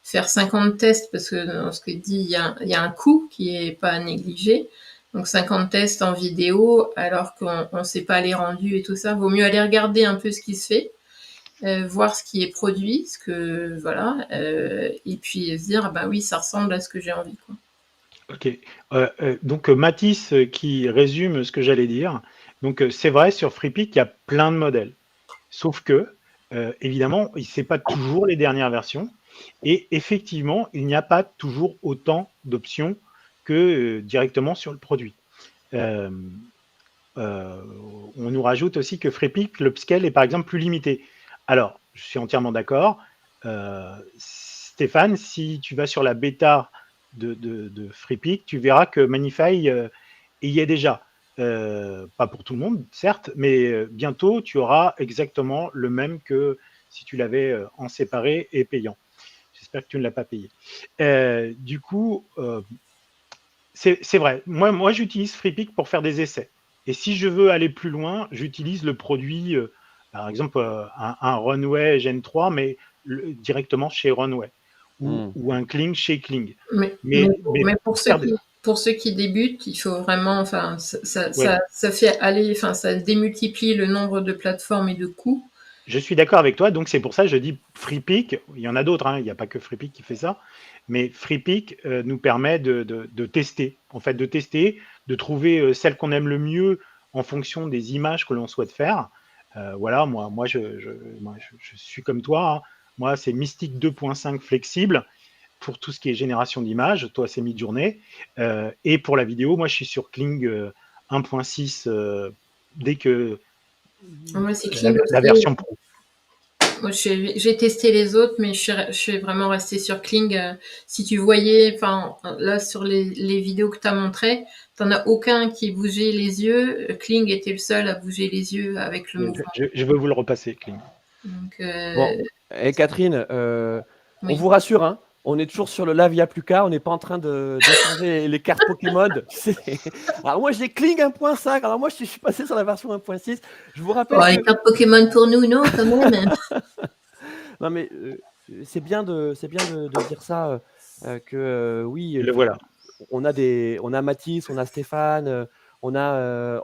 faire 50 tests parce que dans ce que dit, il y a un coût qui est pas à négliger. Donc 50 tests en vidéo alors qu'on sait pas les rendus et tout ça. Vaut mieux aller regarder un peu ce qui se fait. Voir ce qui est produit, et puis se dire bah oui, ça ressemble à ce que j'ai envie, quoi. Ok. Donc Mathis qui résume ce que j'allais dire. Donc c'est vrai, sur FreePic, il y a plein de modèles. Sauf que, évidemment, ce n'est pas toujours les dernières versions. Et effectivement, il n'y a pas toujours autant d'options que directement sur le produit. On nous rajoute aussi que FreePic, l'upscale est par exemple plus limité. Alors, je suis entièrement d'accord. Stéphane, si tu vas sur la bêta de FreePic, tu verras que Manify y est déjà. Pas pour tout le monde, certes, mais bientôt, tu auras exactement le même que si tu l'avais en séparé et payant. J'espère que tu ne l'as pas payé. Du coup, c'est vrai. Moi j'utilise FreePic pour faire des essais. Et si je veux aller plus loin, j'utilise le produit, par exemple, un Runway Gen 3, mais directement chez Runway. Ou un Kling chez Kling. Mais pour ceux qui débutent, il faut vraiment, enfin, ça fait aller, enfin, ça démultiplie le nombre de plateformes et de coûts. Je suis d'accord avec toi, donc c'est pour ça que je dis FreePic. Il y en a d'autres, hein, il n'y a pas que FreePic qui fait ça, mais FreePic nous permet de tester, en fait, de trouver celle qu'on aime le mieux en fonction des images que l'on souhaite faire. Voilà, moi je suis comme toi. Hein. Moi, c'est Mystic 2.5 flexible pour tout ce qui est génération d'images. Toi, c'est Midjourney. Et pour la vidéo, moi, je suis sur Kling 1.6 dès que Moi, c'est Kling la version pro. Moi, j'ai testé les autres, mais je suis vraiment restée sur Kling. Si tu voyais, enfin, là, sur les vidéos que tu as montrées, t'en as aucun qui bougeait les yeux. Kling était le seul à bouger les yeux avec le mouvement. Je veux vous le repasser, Kling. Donc, Bon, et Catherine, oui. on vous rassure, hein, on est toujours sur le live Via Pluka, on n'est pas en train d'échanger les cartes Pokémon. Alors moi j'ai Kling 1.5, alors moi je suis passé sur la version 1.6. Je vous rappelle les cartes Pokémon pour nous, non, quand même. Non mais c'est bien de dire ça, que oui. Le voilà. On a Mathis, on a Stéphane, on a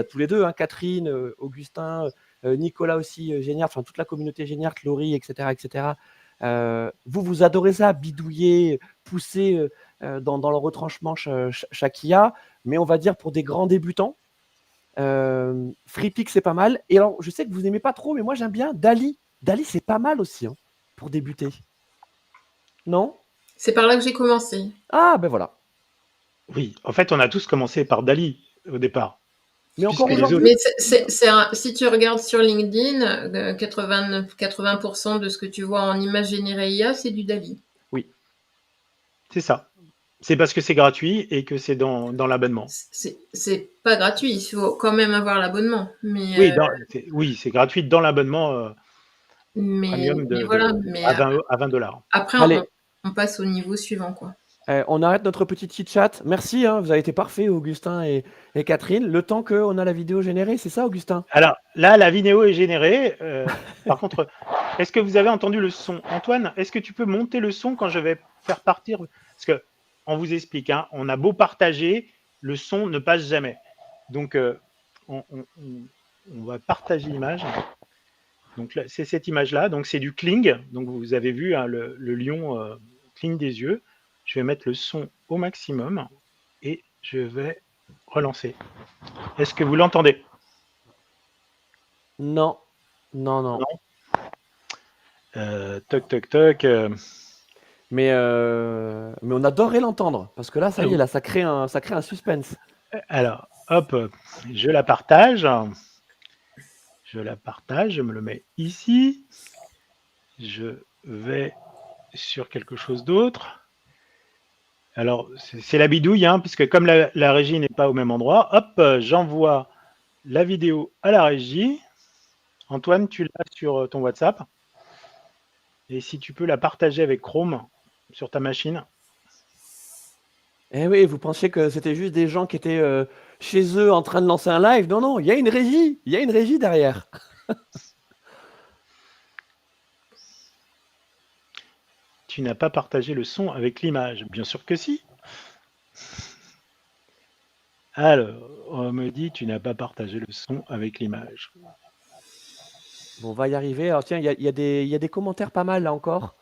tous les deux, hein, Catherine, Augustin, Nicolas aussi, Géniard, enfin toute la communauté Géniard, Laurie, etc. Vous adorez ça, bidouiller, pousser dans le retranchement chaque IA, mais on va dire pour des grands débutants, FreePic c'est pas mal. Et alors je sais que vous n'aimez pas trop, mais moi j'aime bien Dali. Dali c'est pas mal aussi, hein, pour débuter. Non ? C'est par là que j'ai commencé. Ah ben voilà. Oui, en fait, on a tous commencé par Dali au départ. Mais encore aujourd'hui. Mais si tu regardes sur LinkedIn, 80% de ce que tu vois en image générée IA, c'est du Dali. Oui, c'est ça. C'est parce que c'est gratuit et que c'est dans l'abonnement. C'est pas gratuit, il faut quand même avoir l'abonnement. Mais oui, c'est gratuit dans l'abonnement premium à $20. Après, on passe au niveau suivant, quoi. On arrête notre petit chit-chat. Merci, hein, vous avez été parfaits, Augustin et Catherine. Le temps qu'on a la vidéo générée, c'est ça, Augustin ? Alors, là, la vidéo est générée. Par contre, est-ce que vous avez entendu le son ? Antoine, est-ce que tu peux monter le son quand je vais faire partir ? Parce que, on vous explique, hein, on a beau partager, le son ne passe jamais. Donc, on va partager l'image. Donc, c'est cette image-là. Donc, c'est du Kling. Donc, vous avez vu hein, le lion cligne des yeux. Je vais mettre le son au maximum et je vais relancer. Est-ce que vous l'entendez ? Non. Toc, toc, toc. Mais on adorerait l'entendre, parce que là, ça y est, là, ça crée un suspense. Alors, hop, je la partage. Je me le mets ici. Je vais sur quelque chose d'autre. Alors, c'est la bidouille, hein, puisque comme la régie n'est pas au même endroit, hop, j'envoie la vidéo à la régie. Antoine, tu l'as sur ton WhatsApp ? Et si tu peux la partager avec Chrome sur ta machine. Eh oui, vous pensiez que c'était juste des gens qui étaient chez eux en train de lancer un live. Non, non, il y a une régie. Il y a une régie derrière. Tu n'as pas partagé le son avec l'image. Bien sûr que si. Alors, on me dit, tu n'as pas partagé le son avec l'image. Bon, on va y arriver. Alors tiens, il y a des commentaires pas mal là encore.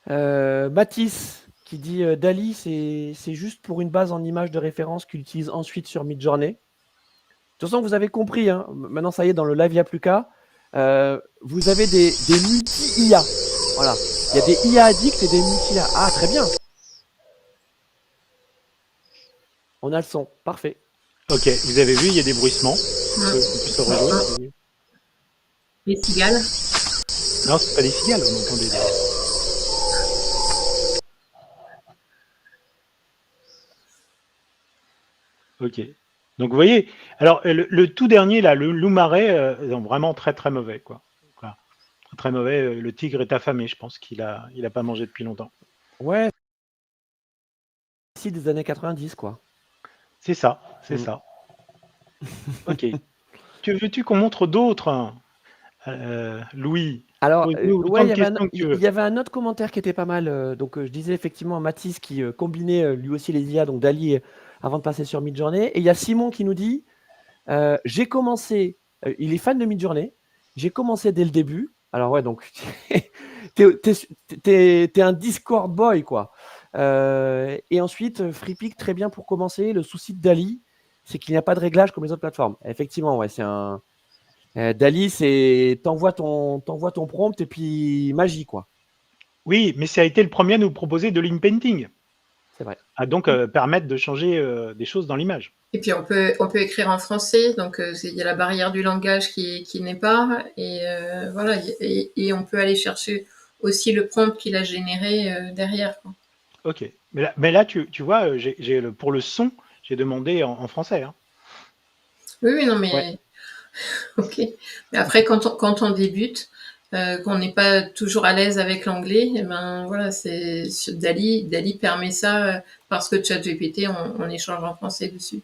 Mathis qui dit Dali, c'est juste pour une base en image de référence qu'il utilise ensuite sur Midjourney. De toute façon, vous avez compris. Hein. Maintenant, ça y est, dans le live, il n'y a plus qu'à. Vous avez des multi-IA. Voilà. Il y a des IA addicts et des multi-IA. Ah, très bien. On a le son. Parfait. Ok, vous avez vu, il y a des bruissements. On peut se rejoindre. Les cigales. Non, c'est pas des cigales, on entend des. Ok. Donc vous voyez, alors le tout dernier là, le loup-marais, vraiment très très mauvais quoi. Voilà. Très mauvais. Le tigre est affamé, je pense qu'il a pas mangé depuis longtemps. Ouais. Ici des années 90 quoi. C'est ça, c'est ça. Ok. Veux-tu qu'on montre d'autres, Louis? Alors, ouais, il y avait un autre commentaire qui était pas mal. Donc, je disais effectivement Mathis qui combinait lui aussi les IA, donc Dali, avant de passer sur Midjourney. Et il y a Simon qui nous dit j'ai commencé, il est fan de Midjourney, j'ai commencé dès le début. Alors, ouais, donc, t'es un Discord boy, quoi. Et ensuite, FreePic, très bien pour commencer. Le souci de Dali, c'est qu'il n'y a pas de réglage comme les autres plateformes. Effectivement, ouais, c'est un. Dali, c'est t'envoies ton prompt et puis magie, quoi. Oui, mais ça a été le premier à nous proposer de l'inpainting. C'est vrai. À donc permettre de changer des choses dans l'image. Et puis on peut écrire en français, donc il y a la barrière du langage qui n'est pas, et voilà, et on peut aller chercher aussi le prompt qu'il a généré derrière. Quoi. Ok, mais là tu vois, pour le son, j'ai demandé en français. Hein. Oui, non, mais Ouais. ok. Mais après, quand on débute, qu'on n'est pas toujours à l'aise avec l'anglais, et ben voilà, c'est Dali permet ça parce que ChatGPT, on échange en français dessus.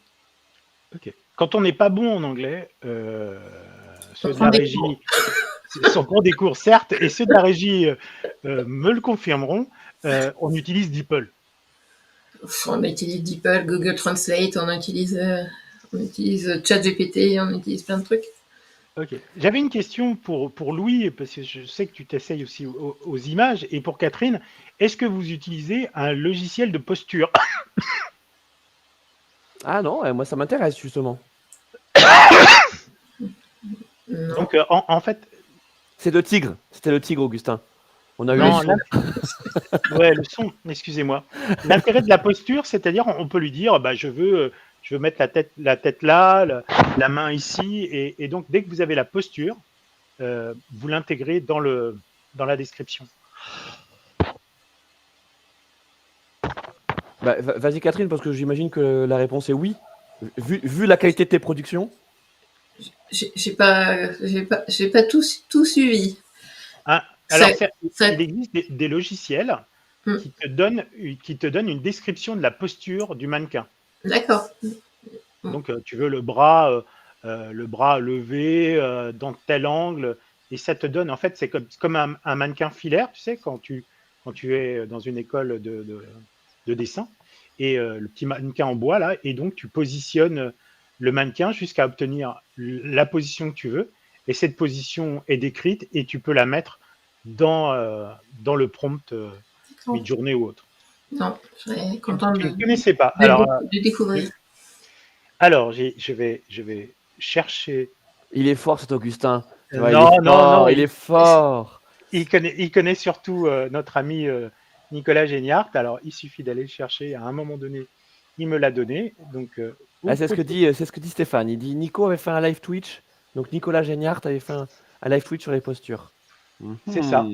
Ok. Quand on n'est pas bon en anglais, ceux de la régie sont pour des cours, certes, et ceux de la régie me le confirmeront, on utilise DeepL. On utilise DeepL, Google Translate, on utilise ChatGPT, on utilise plein de trucs. Ok. J'avais une question pour Louis, parce que je sais que tu t'essayes aussi aux images, et pour Catherine, est-ce que vous utilisez un logiciel de posture? Ah non, moi ça m'intéresse justement. Non. Donc en fait, c'est le tigre. C'était le tigre, Augustin. On a eu non, le son. Ouais, le son. Excusez-moi. L'intérêt de la posture, c'est-à-dire, on peut lui dire, bah, je veux mettre la tête là, la main ici, et donc dès que vous avez la posture, vous l'intégrez dans la description. Bah, vas-y Catherine, parce que j'imagine que la réponse est oui. Vu la qualité de tes productions. J'ai pas tout suivi. Ah, alors, il existe des logiciels qui te donnent une description de la posture du mannequin. D'accord. Donc, tu veux le bras levé dans tel angle, et ça te donne, en fait, c'est comme un mannequin filaire, tu sais, quand tu es dans une école de dessin, et le petit mannequin en bois, là, et donc tu positionnes le mannequin jusqu'à obtenir la position que tu veux, et cette position est décrite, et tu peux la mettre dans le prompt Midjourney ou autre. Non, je serais contente Je ne connaissais pas. de découvrir. Alors, je vais chercher. Il est fort cet Augustin. Non, il est fort. Il connaît surtout notre ami Nicolas Géniart. Alors, il suffit d'aller le chercher. À un moment donné, il me l'a donné. Donc, c'est ce que dit Stéphane. Il dit Nico avait fait un live Twitch. Donc Nicolas Géniart avait fait un live Twitch sur les postures. C'est ça.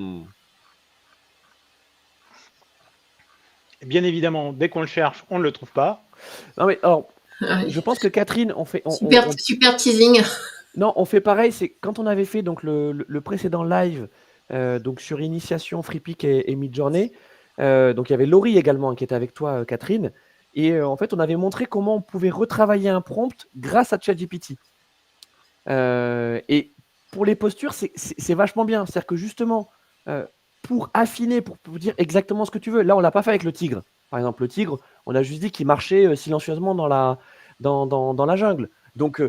Bien évidemment, dès qu'on le cherche, on ne le trouve pas. Non mais alors, je pense que Catherine, on fait super teasing. Non, on fait pareil. C'est quand on avait fait donc le précédent live donc sur Initiation, FreePic et Midjourney. Donc il y avait Laurie également qui était avec toi, Catherine. Et en fait, on avait montré comment on pouvait retravailler un prompt grâce à ChatGPT. Et pour les postures, c'est vachement bien. C'est-à-dire que justement, pour affiner, pour dire exactement ce que tu veux, là, on l'a pas fait avec le tigre. Par exemple, le tigre, on a juste dit qu'il marchait silencieusement dans la jungle. Donc,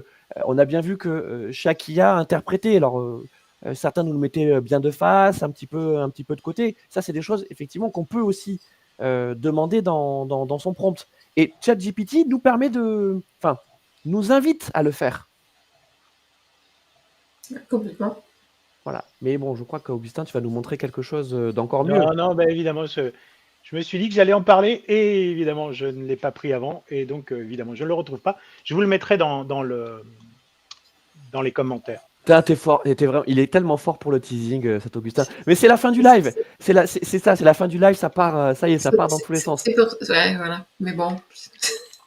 on a bien vu que chaque IA interprétait. Alors, certains nous le mettaient bien de face, un petit peu de côté. Ça, c'est des choses, effectivement, qu'on peut aussi demander dans son prompt. Et ChatGPT nous permet nous invite à le faire. Complètement. Voilà. Mais bon, je crois qu'Augustin, tu vas nous montrer quelque chose d'encore mieux. Non, évidemment, je me suis dit que j'allais en parler et évidemment, je ne l'ai pas pris avant et donc évidemment, je ne le retrouve pas. Je vous le mettrai dans les commentaires. T'es fort, il est tellement fort pour le teasing, cet Augustin. Mais c'est la fin du live. C'est la fin du live. Ça part, ça y est, ça part dans tous les sens. Ouais, voilà. Mais bon.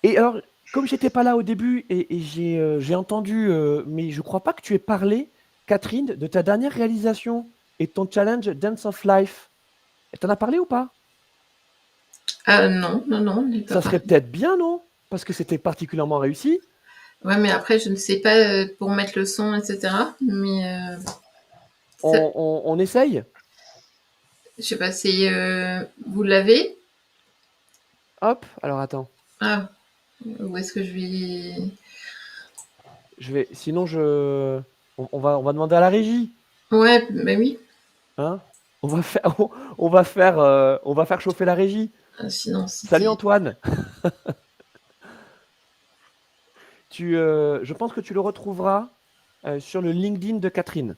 Et alors, comme j'étais pas là au début et j'ai entendu, mais je crois pas que tu aies parlé, Catherine, de ta dernière réalisation et de ton challenge Dance of Life. T'en as parlé ou pas? Non. Ça serait peut-être bien, non? Parce que c'était particulièrement réussi. Ouais, mais après, je ne sais pas pour mettre le son, etc. Mais on essaye? je sais pas, vous l'avez? Hop, alors attends. Ah, où est-ce que je vais... Sinon, on va demander à la régie. Ouais, ben oui. Hein? On va faire chauffer la régie. Sinon, Salut Antoine. Je pense que tu le retrouveras sur le LinkedIn de Catherine.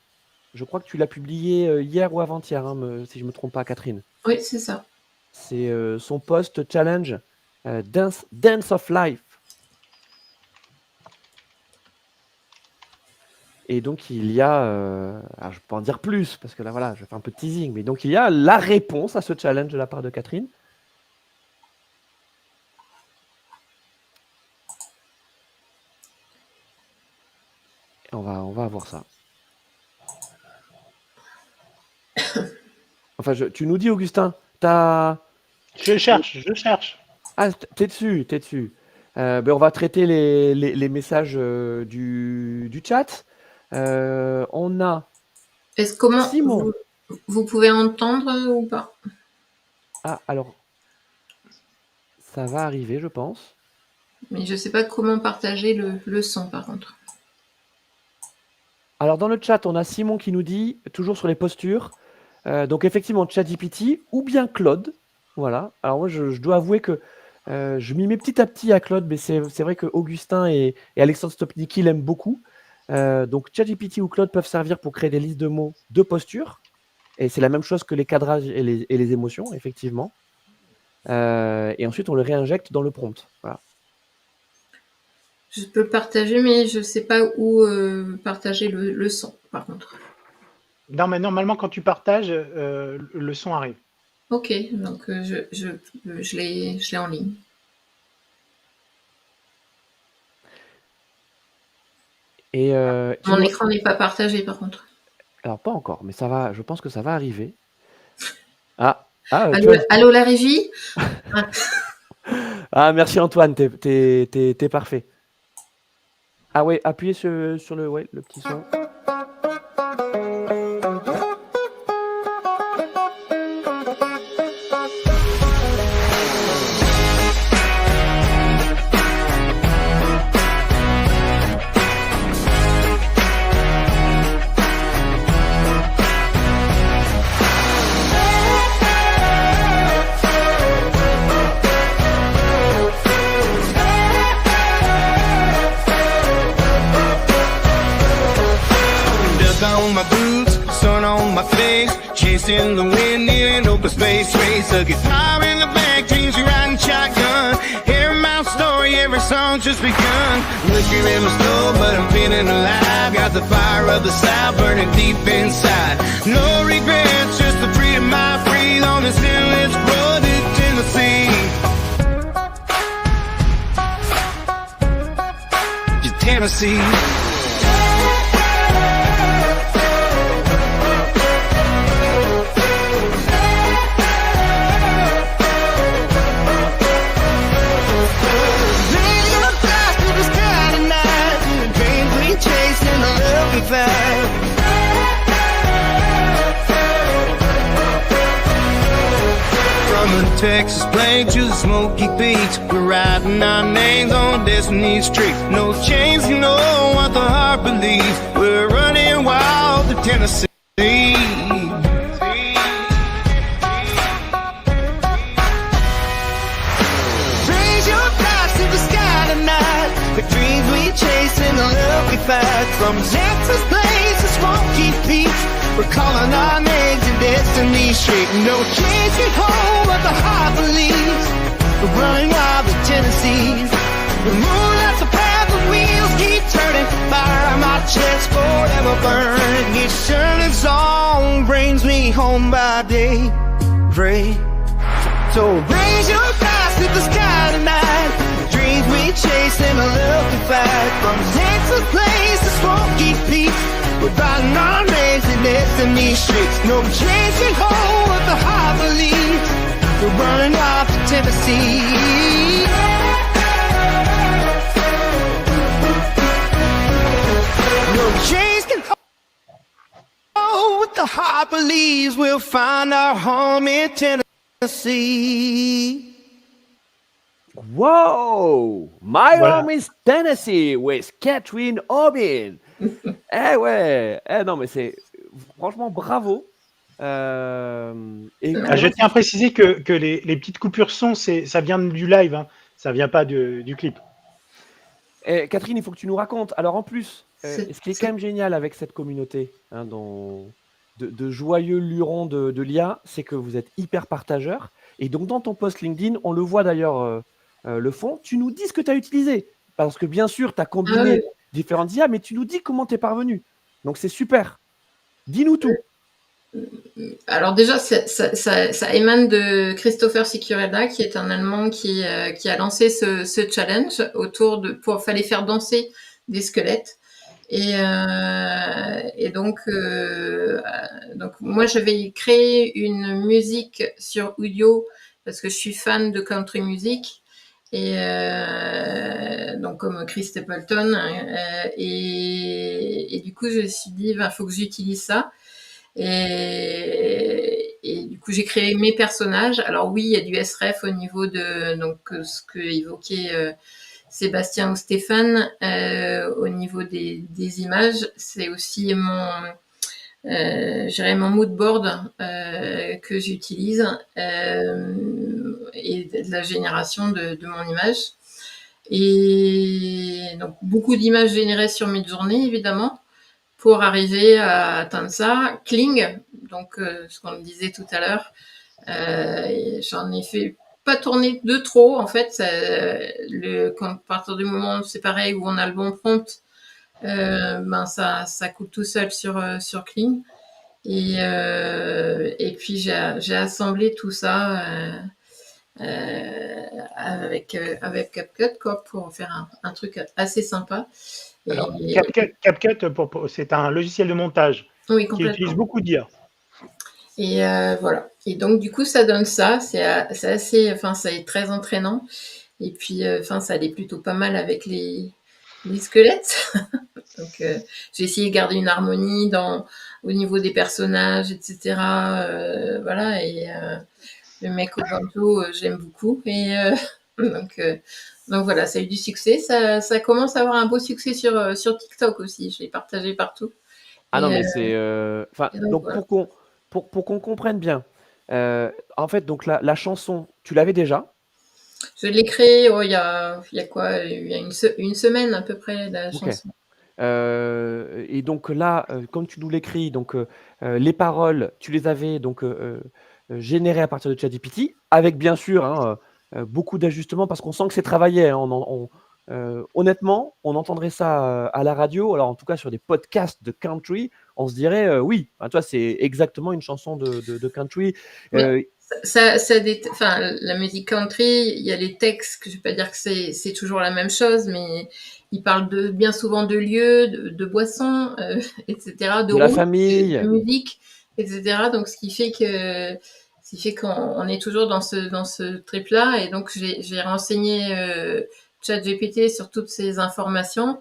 Je crois que tu l'as publié hier ou avant-hier, si je ne me trompe pas, Catherine. Oui, c'est ça. C'est son post challenge Dance of Life. Et donc, il y a... alors, je peux en dire plus, parce que là, voilà, je fais un peu de teasing. Mais donc, il y a la réponse à ce challenge de la part de Catherine. Et on va avoir ça. Enfin, tu nous dis, Augustin, Je cherche. Ah, t'es dessus. On va traiter les messages du chat. On a Comment Simon. Vous pouvez entendre ou pas? Ah, alors, ça va arriver, je pense. Mais je ne sais pas comment partager le son, par contre. Alors, dans le chat, on a Simon qui nous dit, toujours sur les postures, donc effectivement, ChatGPT ou bien Claude. Voilà. Alors, moi, je dois avouer que je m'y mets petit à petit à Claude, mais c'est vrai que Augustin et Alexandre Stopnicki l'aiment beaucoup. Donc, ChatGPT ou Claude peuvent servir pour créer des listes de mots de posture. Et c'est la même chose que les cadrages et les émotions, effectivement. Et ensuite, on le réinjecte dans le prompt. Voilà. Je peux le partager, mais je ne sais pas où partager le son, par contre. Non, mais normalement, quand tu partages, le son arrive. Ok, donc je l'ai en ligne. Et, mon écran n'est pas partagé, par contre. Alors, pas encore, mais ça va. Je pense que ça va arriver. Allô, la régie. Ah, merci Antoine, t'es parfait. Ah ouais, appuyez sur le petit son. On my boots, sun on my face, chasing the wind in an open space race. A guitar in the back, dreams we riding shotgun. Hear my story, every song's just begun. Liquor in my stove, but I'm feeling alive. Got the fire of the South burning deep inside. No regrets, just the freedom I breathe on this endless road to Tennessee. To Tennessee. Texas plain to the Smoky Peaks. We're writing our names on Destiny's street. No chains, you know what the heart believes. We're running wild to Tennessee. Raise your glass to the sky tonight. The dreams we chase and the love we fight. From Texas plains to Smoky Peaks, we're calling our names in Destiny's street. No chains can hold what the heart believes. We're running wild to Tennessee. The moonlight's a path, the wheels keep turning. Fire on my chest forever burning. Each turning song brings me home by day. Pray. So raise your glass to the sky tonight. The dreams we chase and the love we fight. From Texas plains to Smoky Peaks, we're riding our names in Destiny streets. No chains can hold what the heart believes. We're running off to Tennessee. No chains can hold what the heart believes. We'll find our home in Tennessee. Wow! My Voilà. home is Tennessee with Catherine Aubin. Eh ouais! Eh non, mais c'est franchement bravo. Et Je tiens à préciser que les petites coupures son, ça vient du live, hein. Ça vient pas du clip. Catherine, il faut que tu nous racontes. Alors en plus, C'est- ce qui est quand même génial avec cette communauté hein, de joyeux lurons de l'IA, c'est que vous êtes hyper partageurs. Et donc dans ton post LinkedIn, on le voit d'ailleurs le fond, tu nous dis ce que tu as utilisé. Parce que bien sûr, tu as combiné Ah ouais. différentes IA, mais tu nous dis comment tu es parvenu. Donc c'est super. Dis-nous tout. Alors déjà, ça émane de Christopher Sicurella, qui est un Allemand qui a lancé ce challenge fallait faire danser des squelettes. Et donc moi, j'avais créé une musique sur Udio parce que je suis fan de country music. Et donc comme Chris Stapleton. Et du coup, je me suis dit, faut que j'utilise ça. Et du coup, j'ai créé mes personnages. Alors oui, il y a du SREF au niveau de ce que évoquait Sébastien ou Stéphane au niveau des images. C'est aussi mon mood board que j'utilise et de la génération de mon image. Et donc beaucoup d'images générées sur Midjourney, évidemment, pour arriver à atteindre ça. Kling, donc ce qu'on disait tout à l'heure, j'en ai fait pas tourner de trop en fait. Quand à partir du moment, c'est pareil, où on a le bon prompt, ça coule tout seul sur Kling. Et puis j'ai assemblé tout ça avec CapCut quoi, pour faire un truc assez sympa. Alors, CapCut, c'est un logiciel de montage Oui, qui complètement. utilise beaucoup d'IA. Et voilà. Et donc du coup, ça donne ça. C'est assez, ça est très entraînant. Et puis, ça allait plutôt pas mal avec les squelettes. Donc, j'ai essayé de garder une harmonie au niveau des personnages, etc. Voilà. Et le mec au banjo, j'aime beaucoup. Et donc voilà, ça a eu du succès. Ça commence à avoir un beau succès sur TikTok aussi. Je l'ai partagé partout. Ah non, Et, mais c'est. Donc voilà. pour qu'on comprenne bien, en fait, donc la chanson, tu l'avais déjà. Je l'ai créé il y a quoi? Il y a une semaine à peu près, la Ok. chanson. Et donc là, comme tu nous l'écris, donc les paroles, tu les avais donc générées à partir de ChatGPT, avec bien sûr beaucoup d'ajustements parce qu'on sent que c'est travaillé. Hein. Honnêtement, on entendrait ça à la radio, alors en tout cas sur des podcasts de country, on se dirait oui, toi c'est exactement une chanson de country. Mais la musique country, il y a les textes, que je vais pas dire que c'est toujours la même chose, mais ils parlent bien souvent de lieux, de boissons, etc., de la route, famille, de musique, etc. Donc, ce qui fait qu'on est toujours dans ce trip-là. Et donc, j'ai renseigné ChatGPT sur toutes ces informations.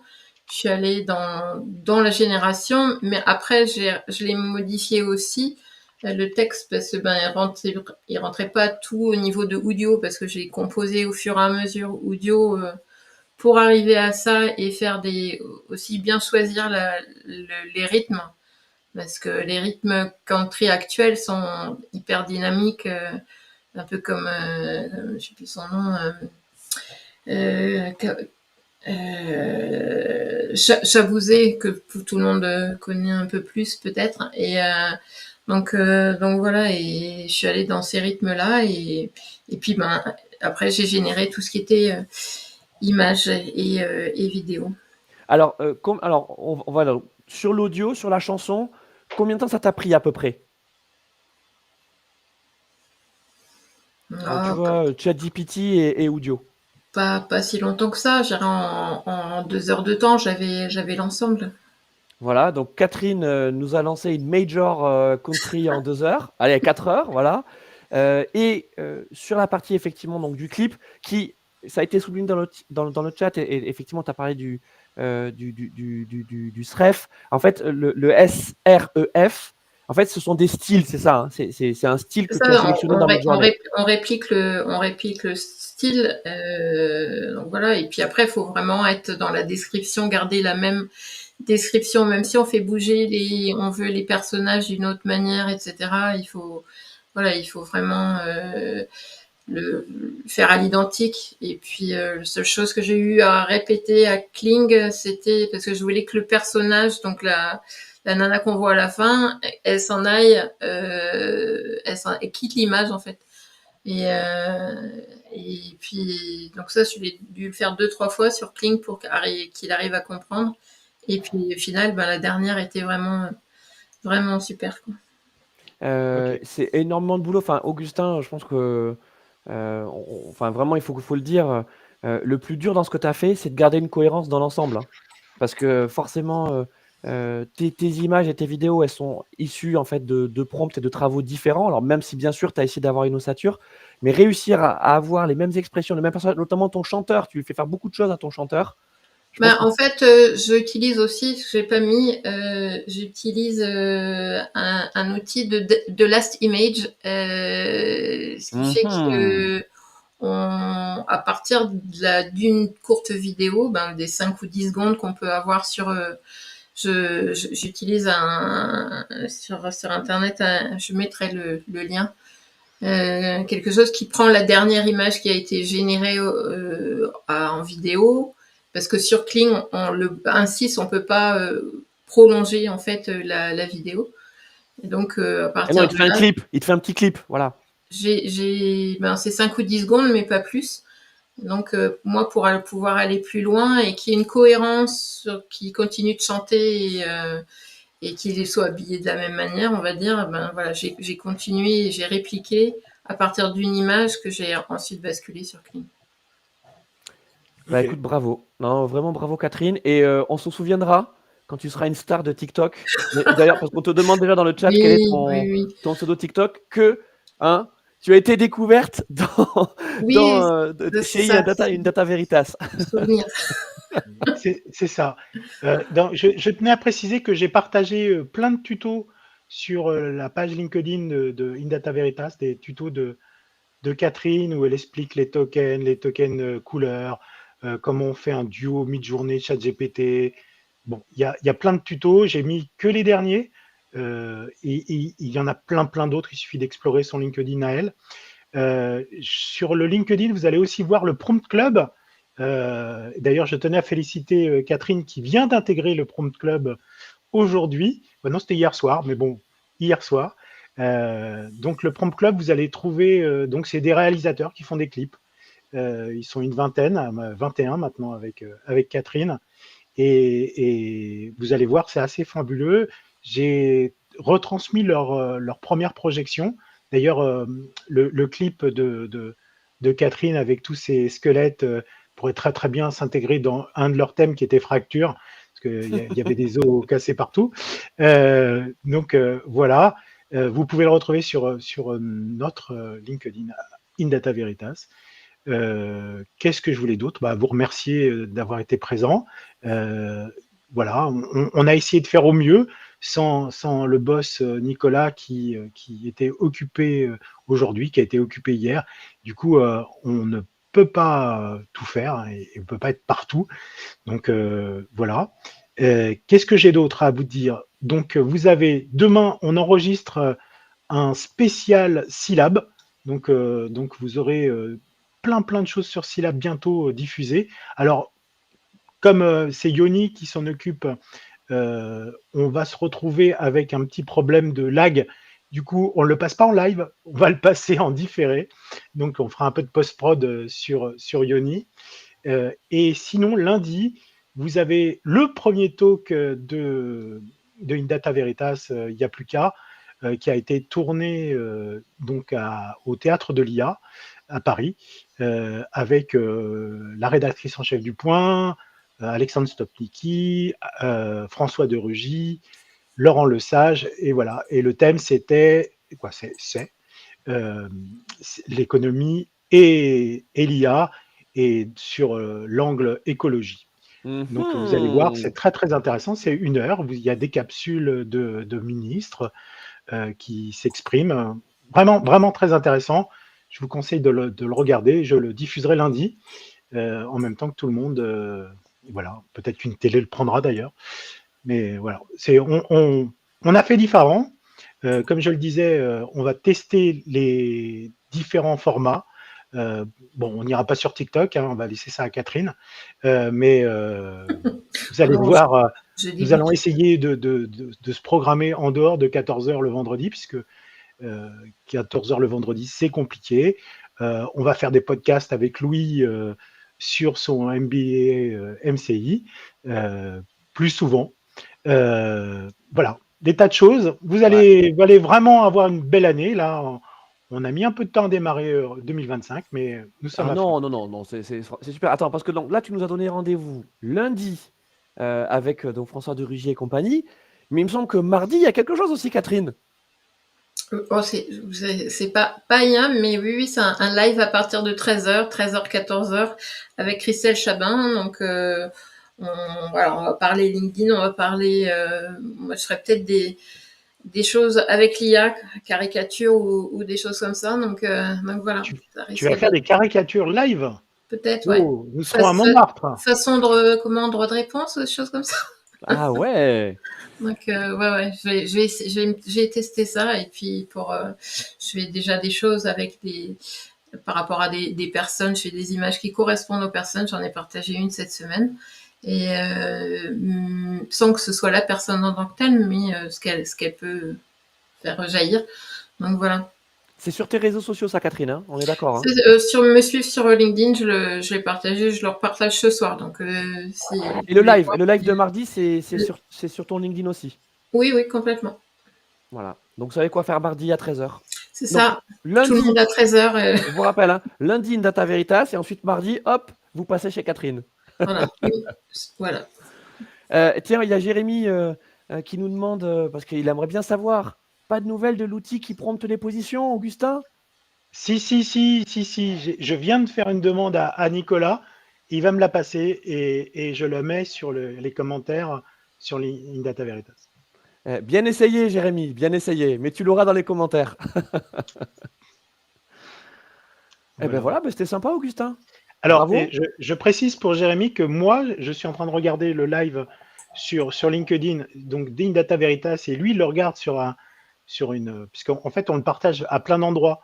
Je suis allée dans la génération, mais après, je l'ai modifié aussi le texte parce que il rentrait pas tout au niveau de audio parce que j'ai composé au fur et à mesure audio pour arriver à ça et faire aussi bien choisir les rythmes parce que les rythmes country actuels sont hyper dynamiques, un peu comme je sais plus son nom. Chabouzé que tout le monde connaît un peu plus peut-être et donc voilà et je suis allée dans ces rythmes là et puis après j'ai généré tout ce qui était images et vidéos. Alors, on va sur l'audio, sur la chanson, combien de temps ça t'a pris à peu près? Tu vois, ChatGPT et audio. Pas si longtemps que ça, j'irai en 2 heures de temps, j'avais l'ensemble. Voilà, donc Catherine nous a lancé une major country en 2 heures. Allez, 4 heures, voilà. Sur la partie effectivement donc, du clip, ça a été souligné dans le chat, et effectivement, tu as parlé du SREF. En fait, le SREF, en fait, ce sont des styles, c'est ça. Hein, c'est un style que tu as sélectionné dans Midjourney. On réplique le style. Donc voilà, et puis après, il faut vraiment être dans la description, garder la même description, même si on fait bouger on veut les personnages d'une autre manière, etc. Il faut vraiment le faire à l'identique. Et puis la seule chose que j'ai eu à répéter à Kling, c'était parce que je voulais que le personnage, donc la nana qu'on voit à la fin, elle s'en aille, elle quitte l'image en fait. Et puis donc ça, je l'ai dû le faire 2-3 fois sur Kling pour qu'il arrive à comprendre. Et puis au final, la dernière était vraiment vraiment super, quoi. Okay. C'est énormément de boulot. Enfin, Augustin, je pense que vraiment, il faut le dire. Le plus dur dans ce que tu as fait, c'est de garder une cohérence dans l'ensemble. Hein. Parce que forcément, tes images et tes vidéos, elles sont issues en fait de prompts et de travaux différents. Alors même si bien sûr, tu as essayé d'avoir une ossature, mais réussir à avoir les mêmes expressions, les mêmes personnages, notamment ton chanteur, tu lui fais faire beaucoup de choses à ton chanteur. En fait, j'utilise aussi, ce que j'ai pas mis, j'utilise un outil de last image, ce qui fait que à partir d'une courte vidéo, des 5 ou 10 secondes qu'on peut avoir j'utilise sur internet, je mettrai le lien, quelque chose qui prend la dernière image qui a été générée en vidéo, parce que sur Kling, ainsi on peut pas prolonger en fait la vidéo. Et donc à partir il te fait un clip, il te fait un petit clip, voilà. C'est 5 ou 10 secondes, mais pas plus. Donc moi, pour pouvoir aller plus loin et qu'il y ait une cohérence, qu'il continue de chanter et qu'il soit habillé de la même manière, on va dire, voilà, j'ai continué et j'ai répliqué à partir d'une image que j'ai ensuite basculé sur Kling. Écoute, bravo. Non, vraiment bravo Catherine. Et on se souviendra quand tu seras une star de TikTok. D'ailleurs, parce qu'on te demande déjà dans le chat quel est ton pseudo TikTok, que tu as été découverte chez Indata Veritas. C'est ça. Je tenais à préciser que j'ai partagé plein de tutos sur la page LinkedIn de Indata Veritas, des tutos de Catherine où elle explique les tokens couleurs, comment on fait un duo Midjourney ChatGPT. Bon, il y a plein de tutos. J'ai mis que les derniers. Et il y en a plein d'autres. Il suffit d'explorer son LinkedIn à elle. Sur le LinkedIn, vous allez aussi voir le Prompt Club. D'ailleurs, je tenais à féliciter Catherine qui vient d'intégrer le Prompt Club aujourd'hui. Non, c'était hier soir, mais bon, hier soir. Donc le Prompt Club, vous allez trouver, donc c'est des réalisateurs qui font des clips. Ils sont une vingtaine, 21 maintenant avec Catherine. Et vous allez voir, c'est assez fabuleux. J'ai retransmis leur première projection. D'ailleurs, le clip de Catherine avec tous ces squelettes pourrait très bien s'intégrer dans un de leurs thèmes qui était fracture, parce qu'il y avait des os cassés partout. Donc voilà, vous pouvez le retrouver sur notre LinkedIn, Indata Veritas. Qu'est-ce que je voulais d'autre? Vous remercier d'avoir été présent. Voilà, on a essayé de faire au mieux. sans le boss Nicolas qui était occupé aujourd'hui, qui a été occupé hier. Du coup, on ne peut pas tout faire et on ne peut pas être partout. Donc voilà. Qu'est-ce que j'ai d'autre à vous dire? Donc vous avez demain, on enregistre un spécial Syllab. Donc vous aurez plein de choses sur Syllab bientôt diffusées. Alors comme c'est Yoni qui s'en occupe, on va se retrouver avec un petit problème de lag. Du coup, on ne le passe pas en live, on va le passer en différé. Donc, on fera un peu de post-prod sur Yoni. Et sinon, lundi, vous avez le premier talk de In Data Veritas, il n'y a plus qu'à, qui a été tourné donc au Théâtre de l'IA à Paris, avec la rédactrice en chef du Point, Alexandre Stopnicki, François de Rugy, Laurent Lesage, et voilà. Et le thème, c'était quoi? C'est l'économie et l'IA, et sur l'angle écologie. Donc vous allez voir, c'est très intéressant. C'est 1 heure. Il y a des capsules de ministres qui s'expriment. Vraiment très intéressant. Je vous conseille de le regarder. Je le diffuserai lundi en même temps que tout le monde. Voilà, peut-être qu'une télé le prendra d'ailleurs. Mais voilà, on a fait différent. Comme je le disais, on va tester les différents formats. Bon, on n'ira pas sur TikTok, hein, on va laisser ça à Catherine. Mais vous allez voir, nous allons essayer de se programmer en dehors de 14h le vendredi, puisque 14h le vendredi, c'est compliqué. On va faire des podcasts avec Louis sur son MBA MCI plus souvent. Voilà, des tas de choses. Vous allez vraiment avoir une belle année. Là, on a mis un peu de temps à démarrer 2025, mais nous sommes à fond. Non, c'est super. Attends, parce que donc, là, tu nous as donné rendez-vous lundi avec donc François de Rugy et compagnie, mais il me semble que mardi, il y a quelque chose aussi, Catherine. Oh, c'est pas rien, mais oui, c'est un live à partir de 13h, 14h, avec Christelle Chabin. Donc, on va parler LinkedIn, on va parler, moi, je ferai peut-être des choses avec l'IA, caricature ou des choses comme ça. Donc voilà. Tu vas faire des caricatures live? Peut-être, ouais. Nous serons à Montmartre. Façon droit de réponse, des choses comme ça. Ah ouais. Donc ouais, je vais tester ça, et puis je fais déjà des choses avec par rapport à des personnes, je fais des images qui correspondent aux personnes. J'en ai partagé une cette semaine, et sans que ce soit la personne en tant que telle, mais ce qu'elle peut faire jaillir. Donc voilà. C'est sur tes réseaux sociaux, ça, Catherine, hein, on est d'accord, hein. Me suivre sur LinkedIn, je l'ai partagé, je le repartage ce soir. Donc, et le live de mardi, c'est sur ton LinkedIn aussi? Oui, complètement. Voilà. Donc, vous savez quoi faire mardi à 13h. C'est ça. Lundi, tout le monde à 13h. Je vous rappelle, hein, lundi, In Data Veritas, et ensuite mardi, hop, vous passez chez Catherine. Voilà. Tiens, il y a Jérémy qui nous demande, parce qu'il aimerait bien savoir, pas de nouvelles de l'outil qui prompte les positions, Augustin? Si. Je viens de faire une demande à Nicolas. Il va me la passer et je le mets sur les commentaires sur In Data Veritas. Bien essayé, Jérémy, bien essayé. Mais tu l'auras dans les commentaires. Voilà, c'était sympa, Augustin. Alors, je précise pour Jérémy que moi, je suis en train de regarder le live sur LinkedIn, donc d'In Data Veritas, et lui, il le regarde puisqu'en fait, on le partage à plein d'endroits,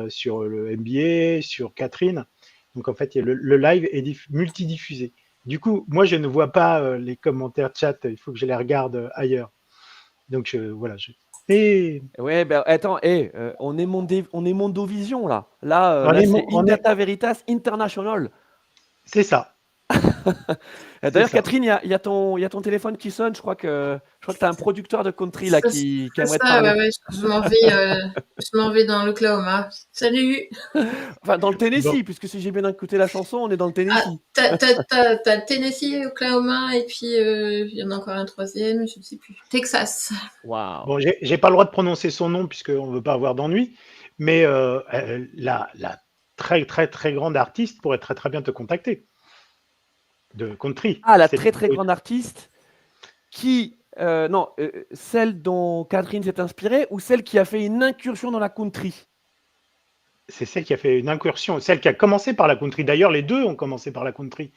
sur le MBA, sur Catherine. Donc, en fait, le live est multidiffusé. Du coup, moi, je ne vois pas les commentaires chat, il faut que je les regarde ailleurs. Donc, voilà. Ouais, attends, on est Mondovision, là. Là, c'est In Data Veritas International. C'est ça. D'ailleurs, Catherine, il y a ton téléphone qui sonne. Je crois que tu as un producteur de country là qui aimerait te parler. Ouais, je m'en vais dans l'Oklahoma. Salut. Enfin, dans le Tennessee, puisque si j'ai bien écouté la chanson, on est dans le Tennessee. T'as le Tennessee, Oklahoma, et puis il y en a encore un troisième, je ne sais plus. Texas. Wow. Bon, j'ai pas le droit de prononcer son nom puisqu'on ne veut pas avoir d'ennui, mais la très grande artiste pourrait très bien te contacter. De country. Ah, la très grande artiste qui non, celle dont Catherine s'est inspirée ou celle qui a fait une incursion dans la country? C'est celle qui a fait une incursion, celle qui a commencé par la country. D'ailleurs, les deux ont commencé par la country.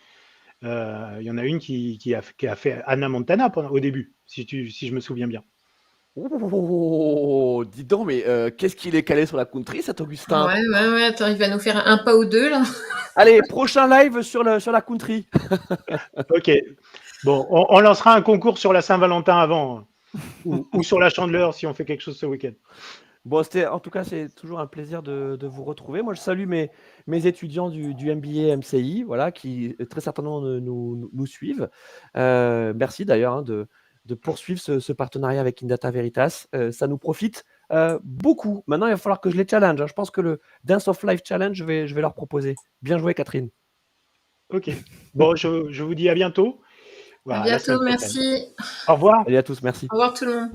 Il y en a une qui a fait Anna Montana au début, si je me souviens bien. Oh, dis donc, mais qu'est-ce qu'il est calé sur la country, cet Augustin? Ouais, attends, il va nous faire un pas ou deux, là. Allez, prochain live sur la country. Ok. Bon, on lancera un concours sur la Saint-Valentin avant, ou sur la Chandeleur si on fait quelque chose ce week-end. Bon, en tout cas, c'est toujours un plaisir de vous retrouver. Moi, je salue mes étudiants du MBA MCI, voilà, qui très certainement nous suivent. Merci d'ailleurs hein, de poursuivre ce partenariat avec Indata Veritas. Ça nous profite beaucoup. Maintenant, il va falloir que je les challenge. Hein. Je pense que le Dance of Life Challenge, je vais leur proposer. Bien joué, Catherine. Ok. Bon, je vous dis à bientôt. À bientôt, merci. Au revoir. Allez à tous, merci. Au revoir tout le monde.